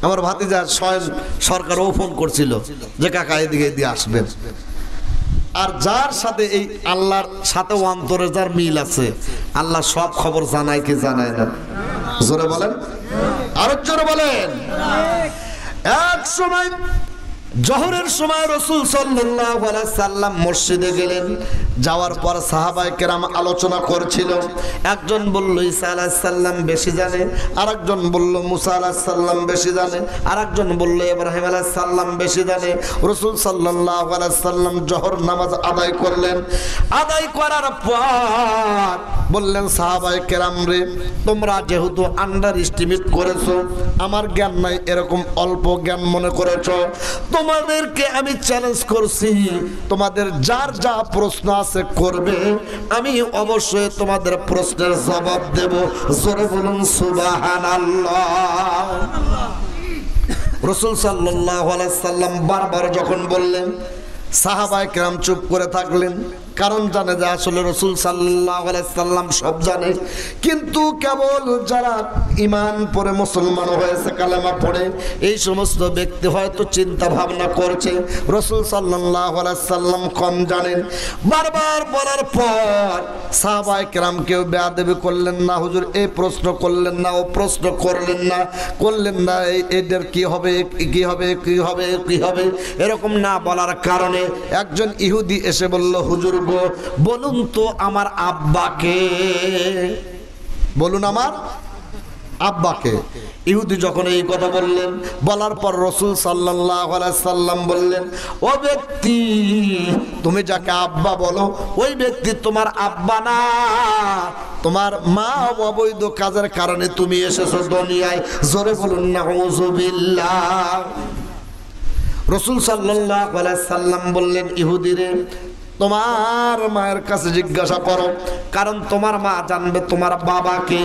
আমার ভাতিজা স্বয়ং সরকারও ফোন করছিল যে কাকা এদিকে দিয়ে আসবেন। আর যার সাথে এই আল্লাহর সাথে অন্তরে যার মিল আছে, আল্লাহ সব খবর জানায় কি জানায় না? জোরে বলেন, আরো জোরে বলেন। এক সময় জোহরের সময় রাসূল সাল্লাল্লাহু আলাইহি সাল্লাম মসজিদে গেলেন। যাওয়ার পর সাহাবায়ে কেরাম আলোচনা করছিল। একজন বলল ঈসা আলাইহিস সালাম বেশি জানে, আরেকজন বলল মুসা আলাইহিস সালাম বেশি জানে, আরেকজন বলল ইব্রাহিম আলাইহিস সালাম বেশি জানে। রাসূল সাল্লাল্লাহু আলাইহি সাল্লাম জোহর নামাজ আদায় করলেন। আদায় করার পর বললেন সাহাবায়ে কেরাম রে, তোমরা যেহেতু আন্ডার এস্টিমেট করেছো, আমার জ্ঞান নাই এরকম অল্প জ্ঞান মনে করেছো, তোমাদেরকে আমি চ্যালেঞ্জ করছি, তোমাদের যার যা প্রশ্ন আছে করবে, আমি অবশ্যই তোমাদের প্রশ্নের জবাব দেব। জোরে বলুন সুবহানাল্লাহ। রাসূল সাল্লাল্লাহু আলাইহি সাল্লাম বারবার যখন বললেন, সাহাবায়ে কেরাম চুপ করে থাকলেন। কারণ জানে যে আসলে রাসূল সাল্লাল্লাহু আলাইহি সাল্লাম সব জানে, কিন্তু কেবল যারা ঈমান পড়ে মুসলমান হয়েছে, কালেমা পড়ে, এই সমস্ত ব্যক্তি হয়তো চিন্তা ভাবনা করছে রাসূল সাল্লাল্লাহু আলাইহি সাল্লাম কম জানেন। বারবার বলার পর সাহাবায়ে কেরাম কেউ বেয়াদবি করলেন না, হুজুর এই প্রশ্ন করলেন না, ও প্রশ্ন করলেন না, এদের কি হবে কি হবে কি হবে কি হবে, এরকম না বলার কারণে একজন ইহুদি এসে বলল, হুজুর বলুন তো আমার আব্বাকে, বলুন আমার আব্বাকে। ইহুদি যখন এই কথা বললেন, বলার পর রাসূল সাল্লাল্লাহু আলাইহি সাল্লাম বললেন, ও ব্যক্তি, তুমি যাকে আব্বা বলো ওই ব্যক্তি তোমার আব্বা না, তোমার মা অবৈধ কাজের কারণে তুমি এসেছো দুনিয়ায়। জোরে বলুন নাউযুবিল্লাহ। রাসূল সাল্লাল্লাহু আলাইহি সাল্লাম বললেন, ইহুদিরে তোমার মায়ের কাছে জিজ্ঞাসা করো, কারণ তোমার মা জানবে তোমার বাবাকে।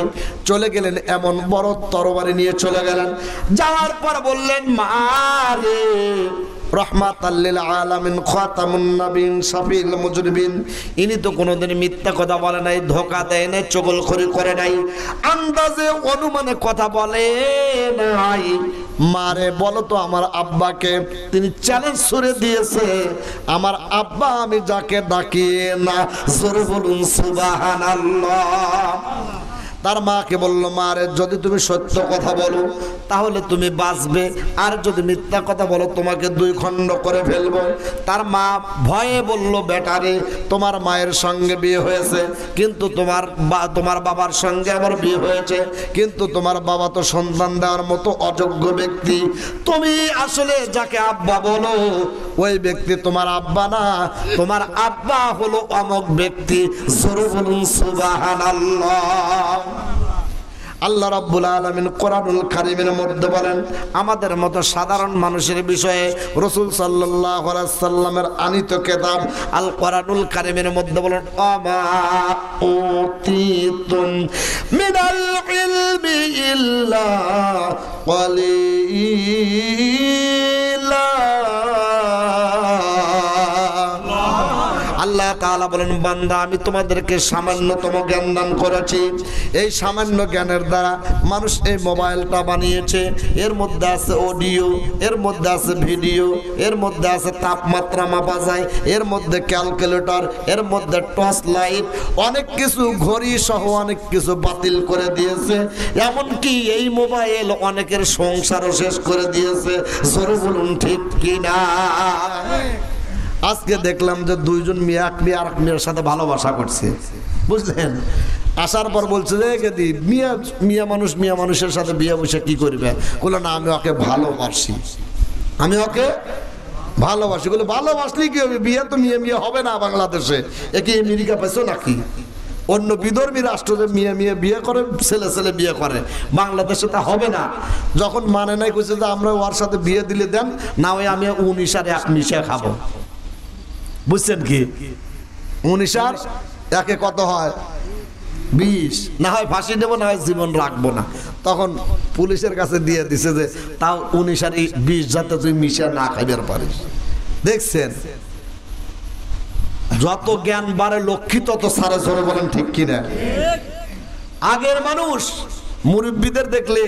চলে গেলেন, এমন বড় তরবারি নিয়ে চলে গেলেন। যাওয়ার পর বললেন, মা রে, রহমাতাল লিল আলামিন, খাতামুন নবীন, শাফিউল মুজরিমিন, ইনি তো কোনোদিন মিথ্যা কথা বলে নাই, ধোঁকা দেয় নাই, চগলখড়ি করে নাই, আন্দাজে অনুমানে কথা বলে নাই। মারে বলো তো আমার আব্বাকে। তিনি চ্যালেঞ্জ ছুড়ে দিয়েছে, আমার আব্বা আমি যাকে ডাকি না। জোরে বলুন সুবহানাল্লাহ। তার মাকে বলল, মারে যদি তুমি সত্য কথা বলো তাহলে তুমি বাঁচবে, আর যদি মিথ্যা কথা বলো তোমাকে দুই খণ্ড করে ফেলবো। তার মা ভয়ে বলল, বেটারে তোমার মায়ের সঙ্গে বিয়ে হয়েছে, কিন্তু তোমার বাবার সঙ্গে আমার বিয়ে হয়েছে, কিন্তু তোমার বাবা তো সন্তান দেওয়ার মতো অযোগ্য ব্যক্তি, তুমি আসলে যাকে আব্বা বলো ওই ব্যক্তি তোমার আব্বা না, তোমার আব্বা হলো অমুক ব্যক্তি। জোরে বলুন সুবহানাল্লাহ। আল্লাহ রাব্বুল আলামিন কোরআনুল কারীমের মধ্যে বলেন, আমাদের মতো সাধারণ মানুষের বিষয়ে রাসূল সাল্লাল্লাহু আলাইহি সাল্লামের আনিত কিতাব আল কোরআনুল কারীমের মধ্যে বলেন, আমা উতিতুম মিনাল ইলমি ইল্লা কালিলা। আল্লাহ আল্লাহ তাআলা বলেন, বান্দা আমি তোমাদেরকে সামান্যতম জ্ঞান দান করেছি। এই সামান্য জ্ঞানের দ্বারা মানুষ এই মোবাইলটা বানিয়েছে। এর মধ্যে আছে অডিও, এর মধ্যে আছে ভিডিও, এর মধ্যে আছে তাপমাত্রা মাপা যায়, এর মধ্যে ক্যালকুলেটর, এর মধ্যে টর্চ লাইট, অনেক কিছু, ঘড়ি সহ অনেক কিছু বাতিল করে দিয়েছে। এমনকি এই মোবাইল অনেকের সংসারও শেষ করে দিয়েছে। জোরে বলুন ঠিক কিনা? আজকে দেখলাম যে দুইজন মেয়ে এক মেয়ে আরেক মেয়ের সাথে ভালোবাসা করছে, বুঝলেন? আসার পর বলছে যে গেদি মিয়া মানুষের সাথে বিয়ে বসে কি করবে? বললো না আমি ওকে ভালোবাসি, আমি ওকে ভালোবাসি। বলে ভালোবাসলি কি হবে? বিয়ে তো মিয়ে হবে না বাংলাদেশে। একে আমেরিকা পাইছো নাকি? অন্য বিধর্মী রাষ্ট্র যে মিয়ে বিয়ে করে, ছেলে বিয়ে করে, বাংলাদেশে তা হবে না। যখন মানে নাই কইছে যে আমরা ওর সাথে বিয়ে দিলে দেন, না ওই আমি 19 আর 1 মিশে খাবো। বুঝছেন কি? 19 আর 1 কত হয়? 20। না হয় ফাঁসি নেবো, না হয় জীবন রাখবো না। তখন পুলিশের কাছে দিয়ে দিছে যে তাও 19 আর 20 যাতে তুই মিশা না খাইবার পারিস। দেখছেন, যত জ্ঞান বাড়ে লক্ষ্মী তত সারে। জোরে বলেন ঠিক কিনা? আগের মানুষ মুরব্বীদের দেখলে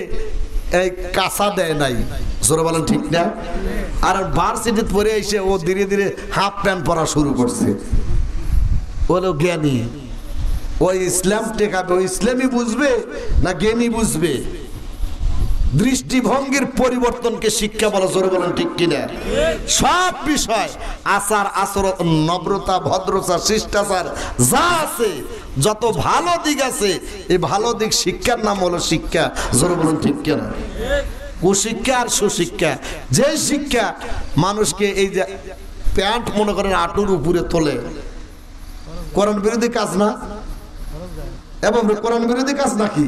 এই কাঁচা দেয় নাই। জোরে বলেন ঠিক না? আর ভার্সিটিতে পড়ে এসে ও ধীরে ধীরে হাফ প্যান্ট পরা শুরু করছে। ওলো জ্ঞানী, ওই ইসলাম টেকাবে, ওই ইসলামই বুঝবে না জ্ঞানী বুঝবে? দৃষ্টিভঙ্গির পরিবর্তনকে শিক্ষা বলা। জোরে বলেন ঠিক কিনা? সব বিষয়, আচার আচরণ, নম্রতা, ভদ্রতা, শিষ্টাচার যা আছে, যত ভালো দিক আছে, এই ভালো দিক শিক্ষার নাম হলো শিক্ষা। জোরে বলেন ঠিক কিনা? কুশিক্ষা আর সুশিক্ষা, যে শিক্ষা মানুষকে এই যে প্যান্ট মনে করেন আঁটুর উপরে তোলে, কোরআন বিরোধী কাজ না? এবং কোরআন বিরোধী কাজ নাকি?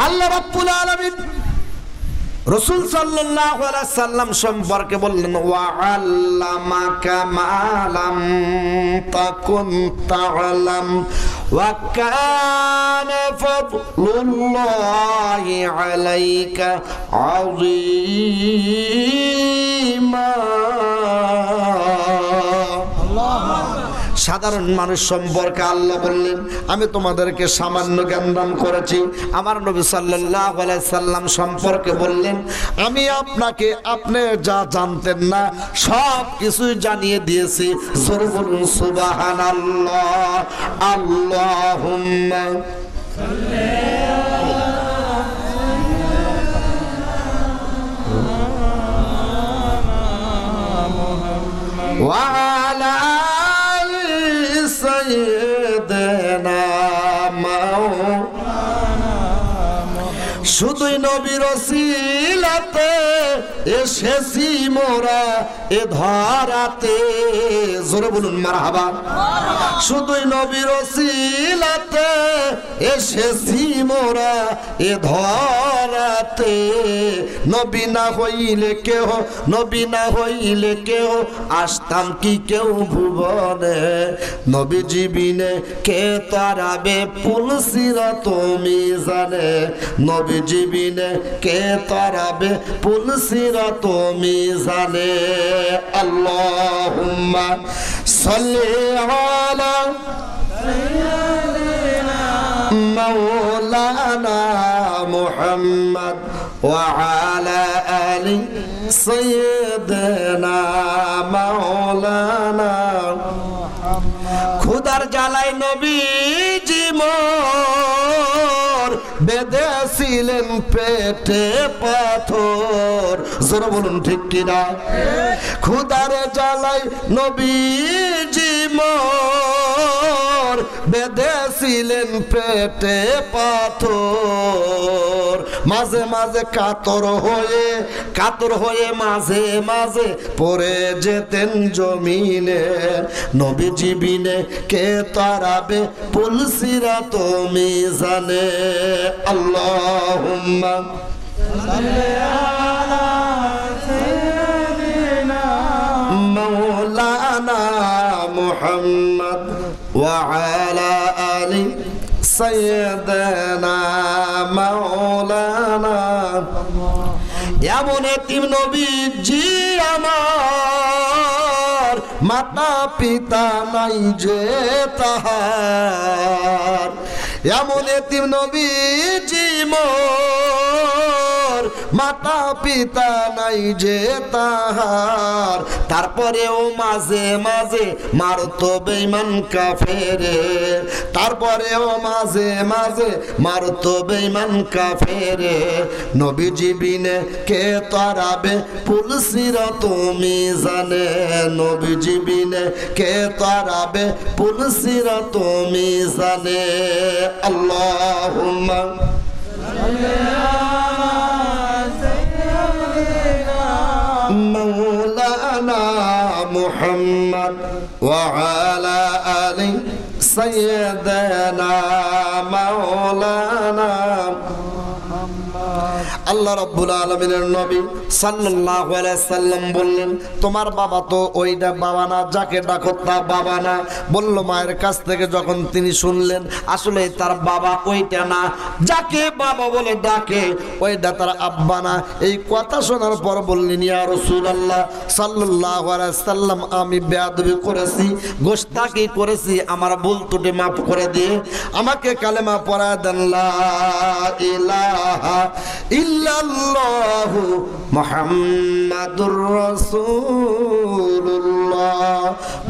আল্লাহ রাব্বুল আলামিন রাসূল সাল্লাল্লাহু আলাইহি সাল্লাম সম্পর্কে বললেন, ওয়া আল্লামাকা মা লাম তাকুন তা'লাম ওয়া কানা ফাদলুল্লাহি আলাইকা আযীমা। সাধারণ মানুষ সম্পর্কে আল্লাহ বললেন, আমি তোমাদেরকে সামান্য জ্ঞান দান করেছি। আমার নবী সাল্লাল্লাহু আলাইহি সাল্লাম সম্পর্কে বললেন, আমি আপনাকে আপনি যা জানতেন না সব কিছুই জানিয়ে দিয়েছি। জোরে বলুন সুবহানাল্লাহ। আল্লাহুম্মা সাল্লি ওয়া আলা শুধুই নবীর ওসিলাতে এসেছি মোরা এ ধরাতে। জোরে বলুন মারহাবা। শুধুই নবীর ওসিলাতে এসেছি মোরা এ ধরাতে। নবী না হইলে কেহ, নবী না হইলে কেহ আসতাম কি কেউ ভুবনে। নবী জীবিনে কে তারাবে পুলসিরাত মিজানে। নবী জীবিনে কে তারাবে পুলসিরাত মিজানে। আল্লাহুম্মা সাল্লি আলা সাইয়্যিদিনা মাওলানা মুহাম্মদ ওয়া আলা আলি সাইয়্যিদিনা মাওলানা। খুদার জ্বালায় নবীজি মোর বেঁধেছিলেন পেটে পাথর। জোরে বলুন ঠিক কিনা? খুদার জ্বালায় নবীজি মোর বেঁধেছিলেন পেটে পাথর। মাঝে মাঝে কাতর হয়ে মাঝে মাঝে পড়ে যেতেন জমিনে। নবী জীবিনে কে তারাবে পুলসিরাত মিজানে। আল্লাহুম্মা সাল্লি আলা সাইয়্যিদিনা মাওলানা মুহাম্মদ ওয়া আলা আলি সাইয়্যিদিনা মাওলানা। এমন এতিম নবীজি আমার মাতা পিতা নাই যে তাহার, এমন এতিম নবীজি মোর, মাতা পিতা নাই যে তাহার। তারপরেও মাঝে মাঝে মারতো বেঈমান কাফেরে, তারপরেও মাঝে মাঝে মারতো বেঈমান কাফেরে। নবীজি বিনে কে তারাবে পুলসিরাত মিজানে, নবীজি বিনে কে তারাবে পুলসিরাত মিজানে। আল্লাহুম্মা مولانا محمد وعلى آل سيدنا مولانا আল্লাহ রাব্বুল আলামিনের নবী সাল্লাল্লাহু আলাইহি সাল্লাম বললেন, তোমার বাবা তো ওইটা বাবা না, যাকে ডাকো তা বাবা না। বলল, মায়ের কাছ থেকে যখন তিনি শুনলেন আসলে তার বাবা ওইটা না, যাকে বাবা বলে ডাকে ওইটা তার আব্বা না, এই কথা শোনার পর বললেন, ইয়া রাসূলুল্লাহ সাল্লাল্লাহু আলাইহি সাল্লাম, আমি বেয়াদবি করেছি, গোশতাকি করেছি, আমার ভুল ত্রুটি মাফ করে দিয়ে আমাকে কালেমা পড়ায় দেন, লা ইলাহা ইল্লাল্লাহু মুহাম্মাদুর রাসূলুল্লাহ।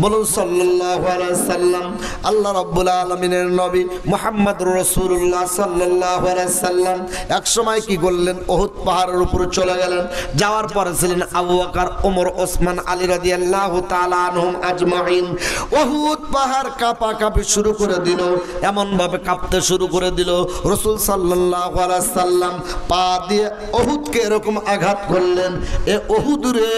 বলুন সাল্লাল্লাহু আলাইহি সাল্লাম। আল্লাহ রাব্বুল আলামিনের নবী মুহাম্মদুর রাসূলুল্লাহ সাল্লাল্লাহু আলাইহি সাল্লাম এক সময় কি করলেন, উহুদ পাহাড়ের উপরে চলে গেলেন। যাওয়ার পরে ছিলেন আবু বকর, ওমর, ওসমান, আলী রাদিয়াল্লাহু তাআলা আনহুম আজমাইন। উহুদ পাহাড় কাঁপাকাঁপি শুরু করে দিল, এমন ভাবে কাঁপতে শুরু করে দিল, রাসূল সাল্লাল্লাহু আলাইহি সাল্লাম পা দিয়ে উহুদকে এরকম আঘাত করলেন, এ উহুদ রে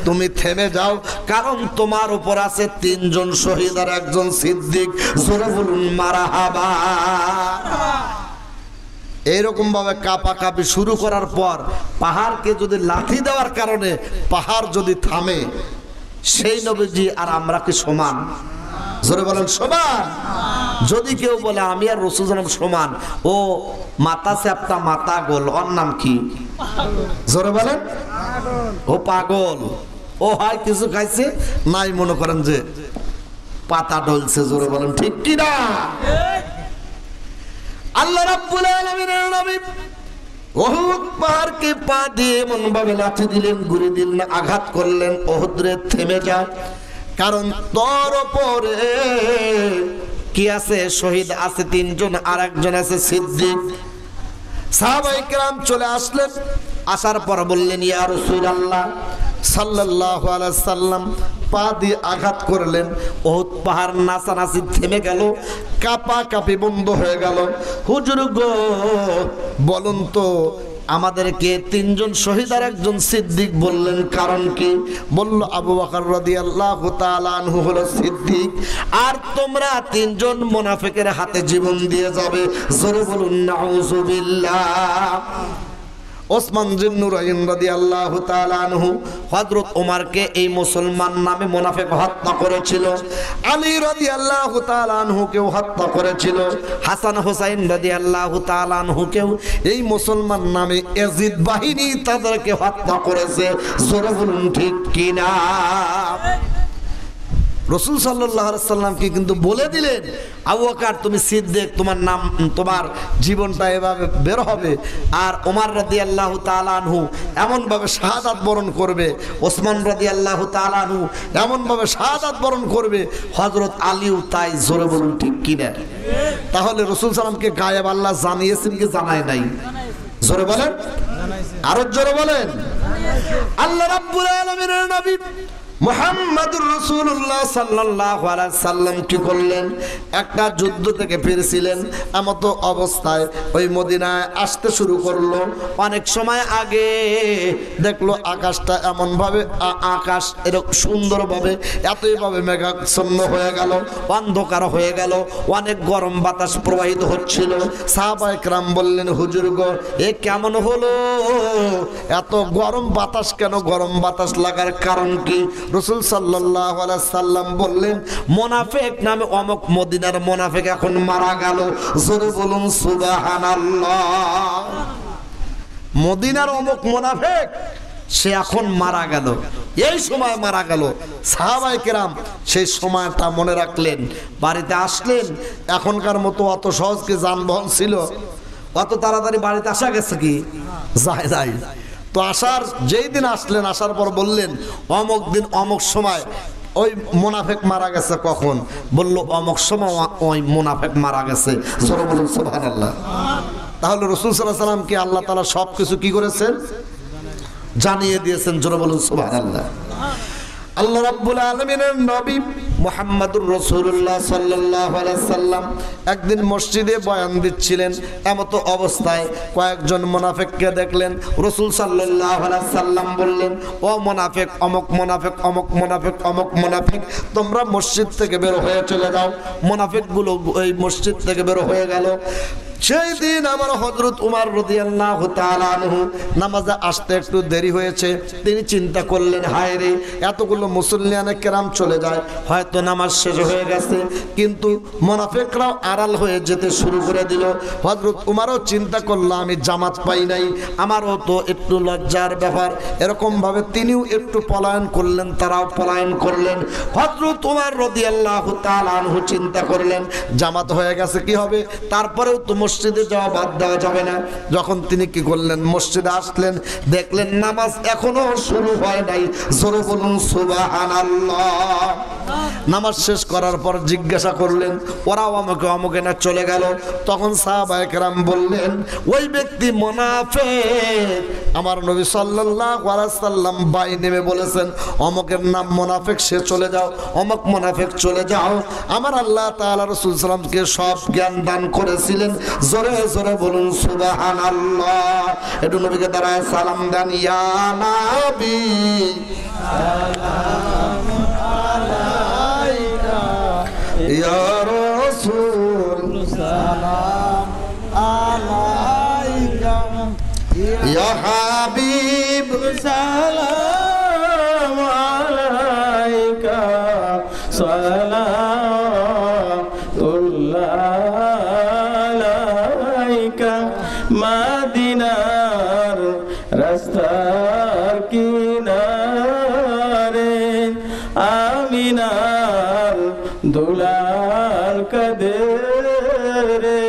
তুমি থেমে যাও, কারণ তোমার উপর আছে 3 জন শহীদ আর 1 জন সিদ্দিক। জোরে বলুন মারহাবা। এইরকম ভাবে কাঁপাকাঁপি শুরু করার পর পাহাড়কে যদি লাথি দেওয়ার কারণে পাহাড় যদি থামে, সেই নবীজি আর আমরা কি সমান? জোরে বলেন সমান। যদি কেউ বলে আমি আর রাসূল সাল্লাল্লাহু সমান, ও মাথা চ্যাপ্টা, মাথা গোল, ওর নাম কি? জোরে বলেন, ও পাগল, ও হয় কিছু খাইছে নাই, মনে করেন যে পাতা ডলছে। জোরে বলেন ঠিক কি না? আল্লাহ রাব্বুল আলামিনের নবী উহুদ পাহাড়কে পা দিয়ে এমন ভাবে লাথি দিলেন, ঘুরে দিলেন, আঘাত করলেন, উহুদ রে থেমে যা, কারণ তোর উপরে কি আছে? শহীদ আছে 3 জন, আর 1 জন আছে সিদ্দিক। সাহাবায়ে কেরাম চলে আসলেন, আসার পর বললেন, ইয়া রাসূলুল্লাহ সাল্লাল্লাহু আলাইহি সাল্লাম পা দিয়ে আঘাত করলেন, উহুদ পাহাড় নাচানাচি থেমে গেল, কাঁপাকাঁপি বন্ধ হয়ে গেল। হুজুর গো বলুন তো, আমাদেরকে 3 জন শহীদ আর 1 জন সিদ্দিক বললেন, কারণ কি? বলল, আবু বকর রাদিয়াল্লাহু তাআলা আনহু হলো সিদ্দিক, আর তোমরা 3 জন মুনাফিকের হাতে জীবন দিয়ে যাবে। জোরে বলুন নাউযুবিল্লাহ। ওসমান জিন্নুরাইন রাদিয়াল্লাহু তাআলা আনহু হযরত ওমরকে এই মুসলমান নামে মুনাফিক হত্যা করেছিল, আলী রাদিয়াল্লাহু তাআলা আনহুকেও হত্যা করেছিল, হাসান হুসাইন রাদিয়াল্লাহু তাআলা আনহুকেও এই মুসলমান নামে ইয়াজিদ বাহিনী তাদেরকে হত্যা করেছে। জোরে বলুন ঠিক কি না? রাসূল সাল্লাল্লাহু আলাইহি সাল্লামকে কিন্তু বলে দিলেন, আবু বকর তুমি সিদ্দিক, তোমার নাম, তোমার জীবনটা এভাবে বের হবে, আর ওমর রাদিয়াল্লাহু তাআলা আনহু এমন ভাবে শাহাদাত বরণ করবে, ওসমান রাদিয়াল্লাহু তাআলা আনহু এমন ভাবে শাহাদাত বরণ করবে, হযরত আলীও তাই। জোরে বলুন ঠিক কি না? তাহলে রাসূল সাল্লামকে গায়েব আল্লাহ জানিয়েছেন কি জানায় নাই? জোরে বলেন, আরো জোরে বলেন। আল্লাহ রাব্বুল আলামিনের নবী মুহাম্মদুর রাসূলুল্লাহ সাল্লাল্লাহু আলাইহি সাল্লাম কি করলেন? একটা যুদ্ধ থেকে ফিরছিলেন, এমতো অবস্থায় ওই মদিনায় আসতে শুরু করলো। অনেক সময় আগে দেখলো আকাশটা এমন ভাবে, আকাশ এরকম সুন্দরভাবে এতইভাবে মেঘাচ্ছন্ন হয়ে গেল, অন্ধকার হয়ে গেল, অনেক গরম বাতাস প্রবাহিত হচ্ছিল। সাহাবায়ে কেরাম বললেন, হুজুর গো এ কেমন হলো? এত গরম বাতাস কেন? গরম বাতাস লাগার কারণ কি? রাসূল সাল্লাল্লাহু আলাইহি সাল্লাম বললেন, মুনাফিক নামে অমুক মদিনার মুনাফিক এখন মারা গেল। জোরে বলুন সুবহানাল্লাহ। মদিনার অমুক মুনাফিক সে এখন মারা গেল, এই সময় মারা গেল। সাহাবায়ে কেরাম সেই সময়টা মনে রাখলেন, বাড়িতে আসলেন। এখনকার মতো অত সহজ কি যানবাহন ছিল? অত তাড়াতাড়ি বাড়িতে আসা গেছে কি? যায় নাই। তো আসার যেই দিন আসলেন, আসার পর বললেন অমুক দিন অমুক সময় ওই মুনাফিক মারা গেছে। কখন? বলল অমুক সময় ওই মুনাফিক মারা গেছে। জোরে বলুন সুবহানাল্লাহ। তাহলে রাসূল সাল্লাল্লাহু আলাইহি ওয়াসাল্লাম কি আল্লাহ তাআলা সবকিছু কি করেছেন? জানিয়ে দিয়েছেন। জোরে বলুন সুবহানাল্লাহ। আল্লাহ রাব্বুল আলামিনের নবী মুহাম্মদুর রাসূলুল্লাহ সাল্লাল্লাহু আলাইহি সাল্লাম একদিন মসজিদে বয়ান দিচ্ছিলেন। এমতো অবস্থায় কয়েকজন মুনাফিককে দেখলেন। রাসূল সাল্লাল্লাহু আলাইহি সাল্লাম বললেন, ও মুনাফিক, অমুক মুনাফিক, অমুক মুনাফিক, অমুক মুনাফিক, তোমরা মসজিদ থেকে বের হয়ে চলে যাও। মুনাফিকগুলো এই মসজিদ থেকে বের হয়ে গেল। সেই দিন আমার হযরত উমর রাদিয়াল্লাহু তাআলা আনহু নামাজে আসতে একটু দেরি হয়েছে। তিনি চিন্তা করলেন, হায় রে, এতগুলো মুসল্লিয়ানে কেরাম চলে যায়, হয়তো নামাজ শেষ হয়ে গেছে। কিন্তু মুনাফিকরাও আড়াল হয়ে যেতে শুরু করে দিল। হযরত উমরও চিন্তা করলো, আমি জামাত পাই নাই, আমারও তো একটু লজ্জার ব্যাপার। এরকম ভাবে তিনিও একটু পলায়ন করলেন, তারাও পলায়ন করলেন। হযরত উমর রাদিয়াল্লাহু তাআলা আনহু চিন্তা করলেন, জামাত হয়ে গেছে, কি হবে? তারপরেও তো মসজিদে যাওয়া বাদ দেওয়া যাবে না। যখন তিনি কি করলেন, মসজিদে আসলেন, দেখলেন নামাজ এখনো শুরু হয় নাই। জোরে বলুন সুবহানাল্লাহ। নামাজ শেষ করার পর জিজ্ঞাসা করলেন, ওরাও আমাকে অমুকে না চলে গেল। তখন সাহাবায়ে কেরাম বললেন, ওই ব্যক্তি মুনাফিক। আমার নবী সাল্লাল্লাহু আলাইহি সাল্লাম বাই নেমে বলেছেন, অমুকের নাম মুনাফিক, সে চলে যাও, অমুক মুনাফিক চলে যাও। আমার আল্লাহ তাআলা রাসূল সাল্লাল্লাহু আলাইহি সাল্লামকে সব জ্ঞান দান করেছিলেন। জোরে জোরে বলুন সুবহানাল্লাহ। একটু নবীকে দাঁড়ায় সালাম দেন, ইয়া নবী সালাম আলাইকা, ইয়া রাসূল সালাম আলাইকা, ইয়া হাবিব সালাম আলাইকা, মদিনার রাস্তার কিনারে আমিনার দুলাল কদরে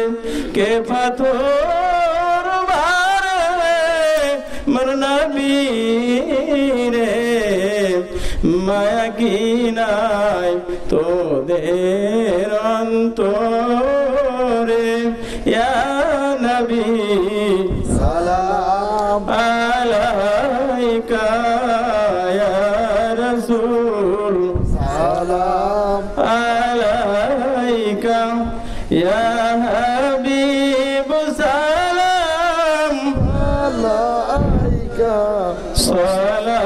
কে পাথর মারে মর নবী রে, মায়া কি নাই তোদের অন্তরে, ইয়া নবী সালাম আলাইকা, ইয়া রাসূল সালাম আলাইকা, ইয়া হাবিব সালাম আলাইকা, সালাতুল্লাহ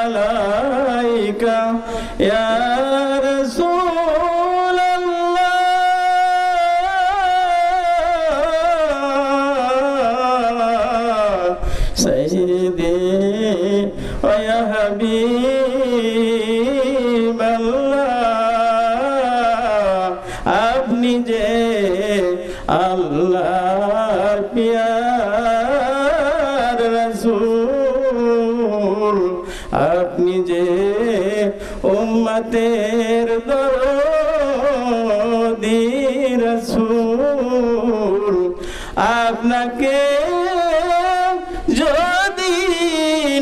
আলাইকা, ইয়া আপনি যে আল্লাহর পিয়ার রাসূল, আপনি যে উম্মতের দরদি রাসূল, আপনাকে যদি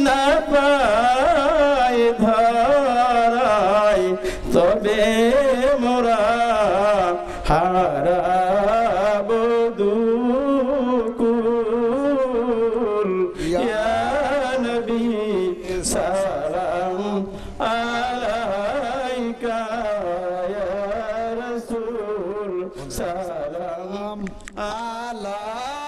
না পায় ধরায় তবে মোরা হারাবো দুকুল, ইয়া নবী সালাম আলাইকা, ইয়া রাসূল সালাম আলাইকা।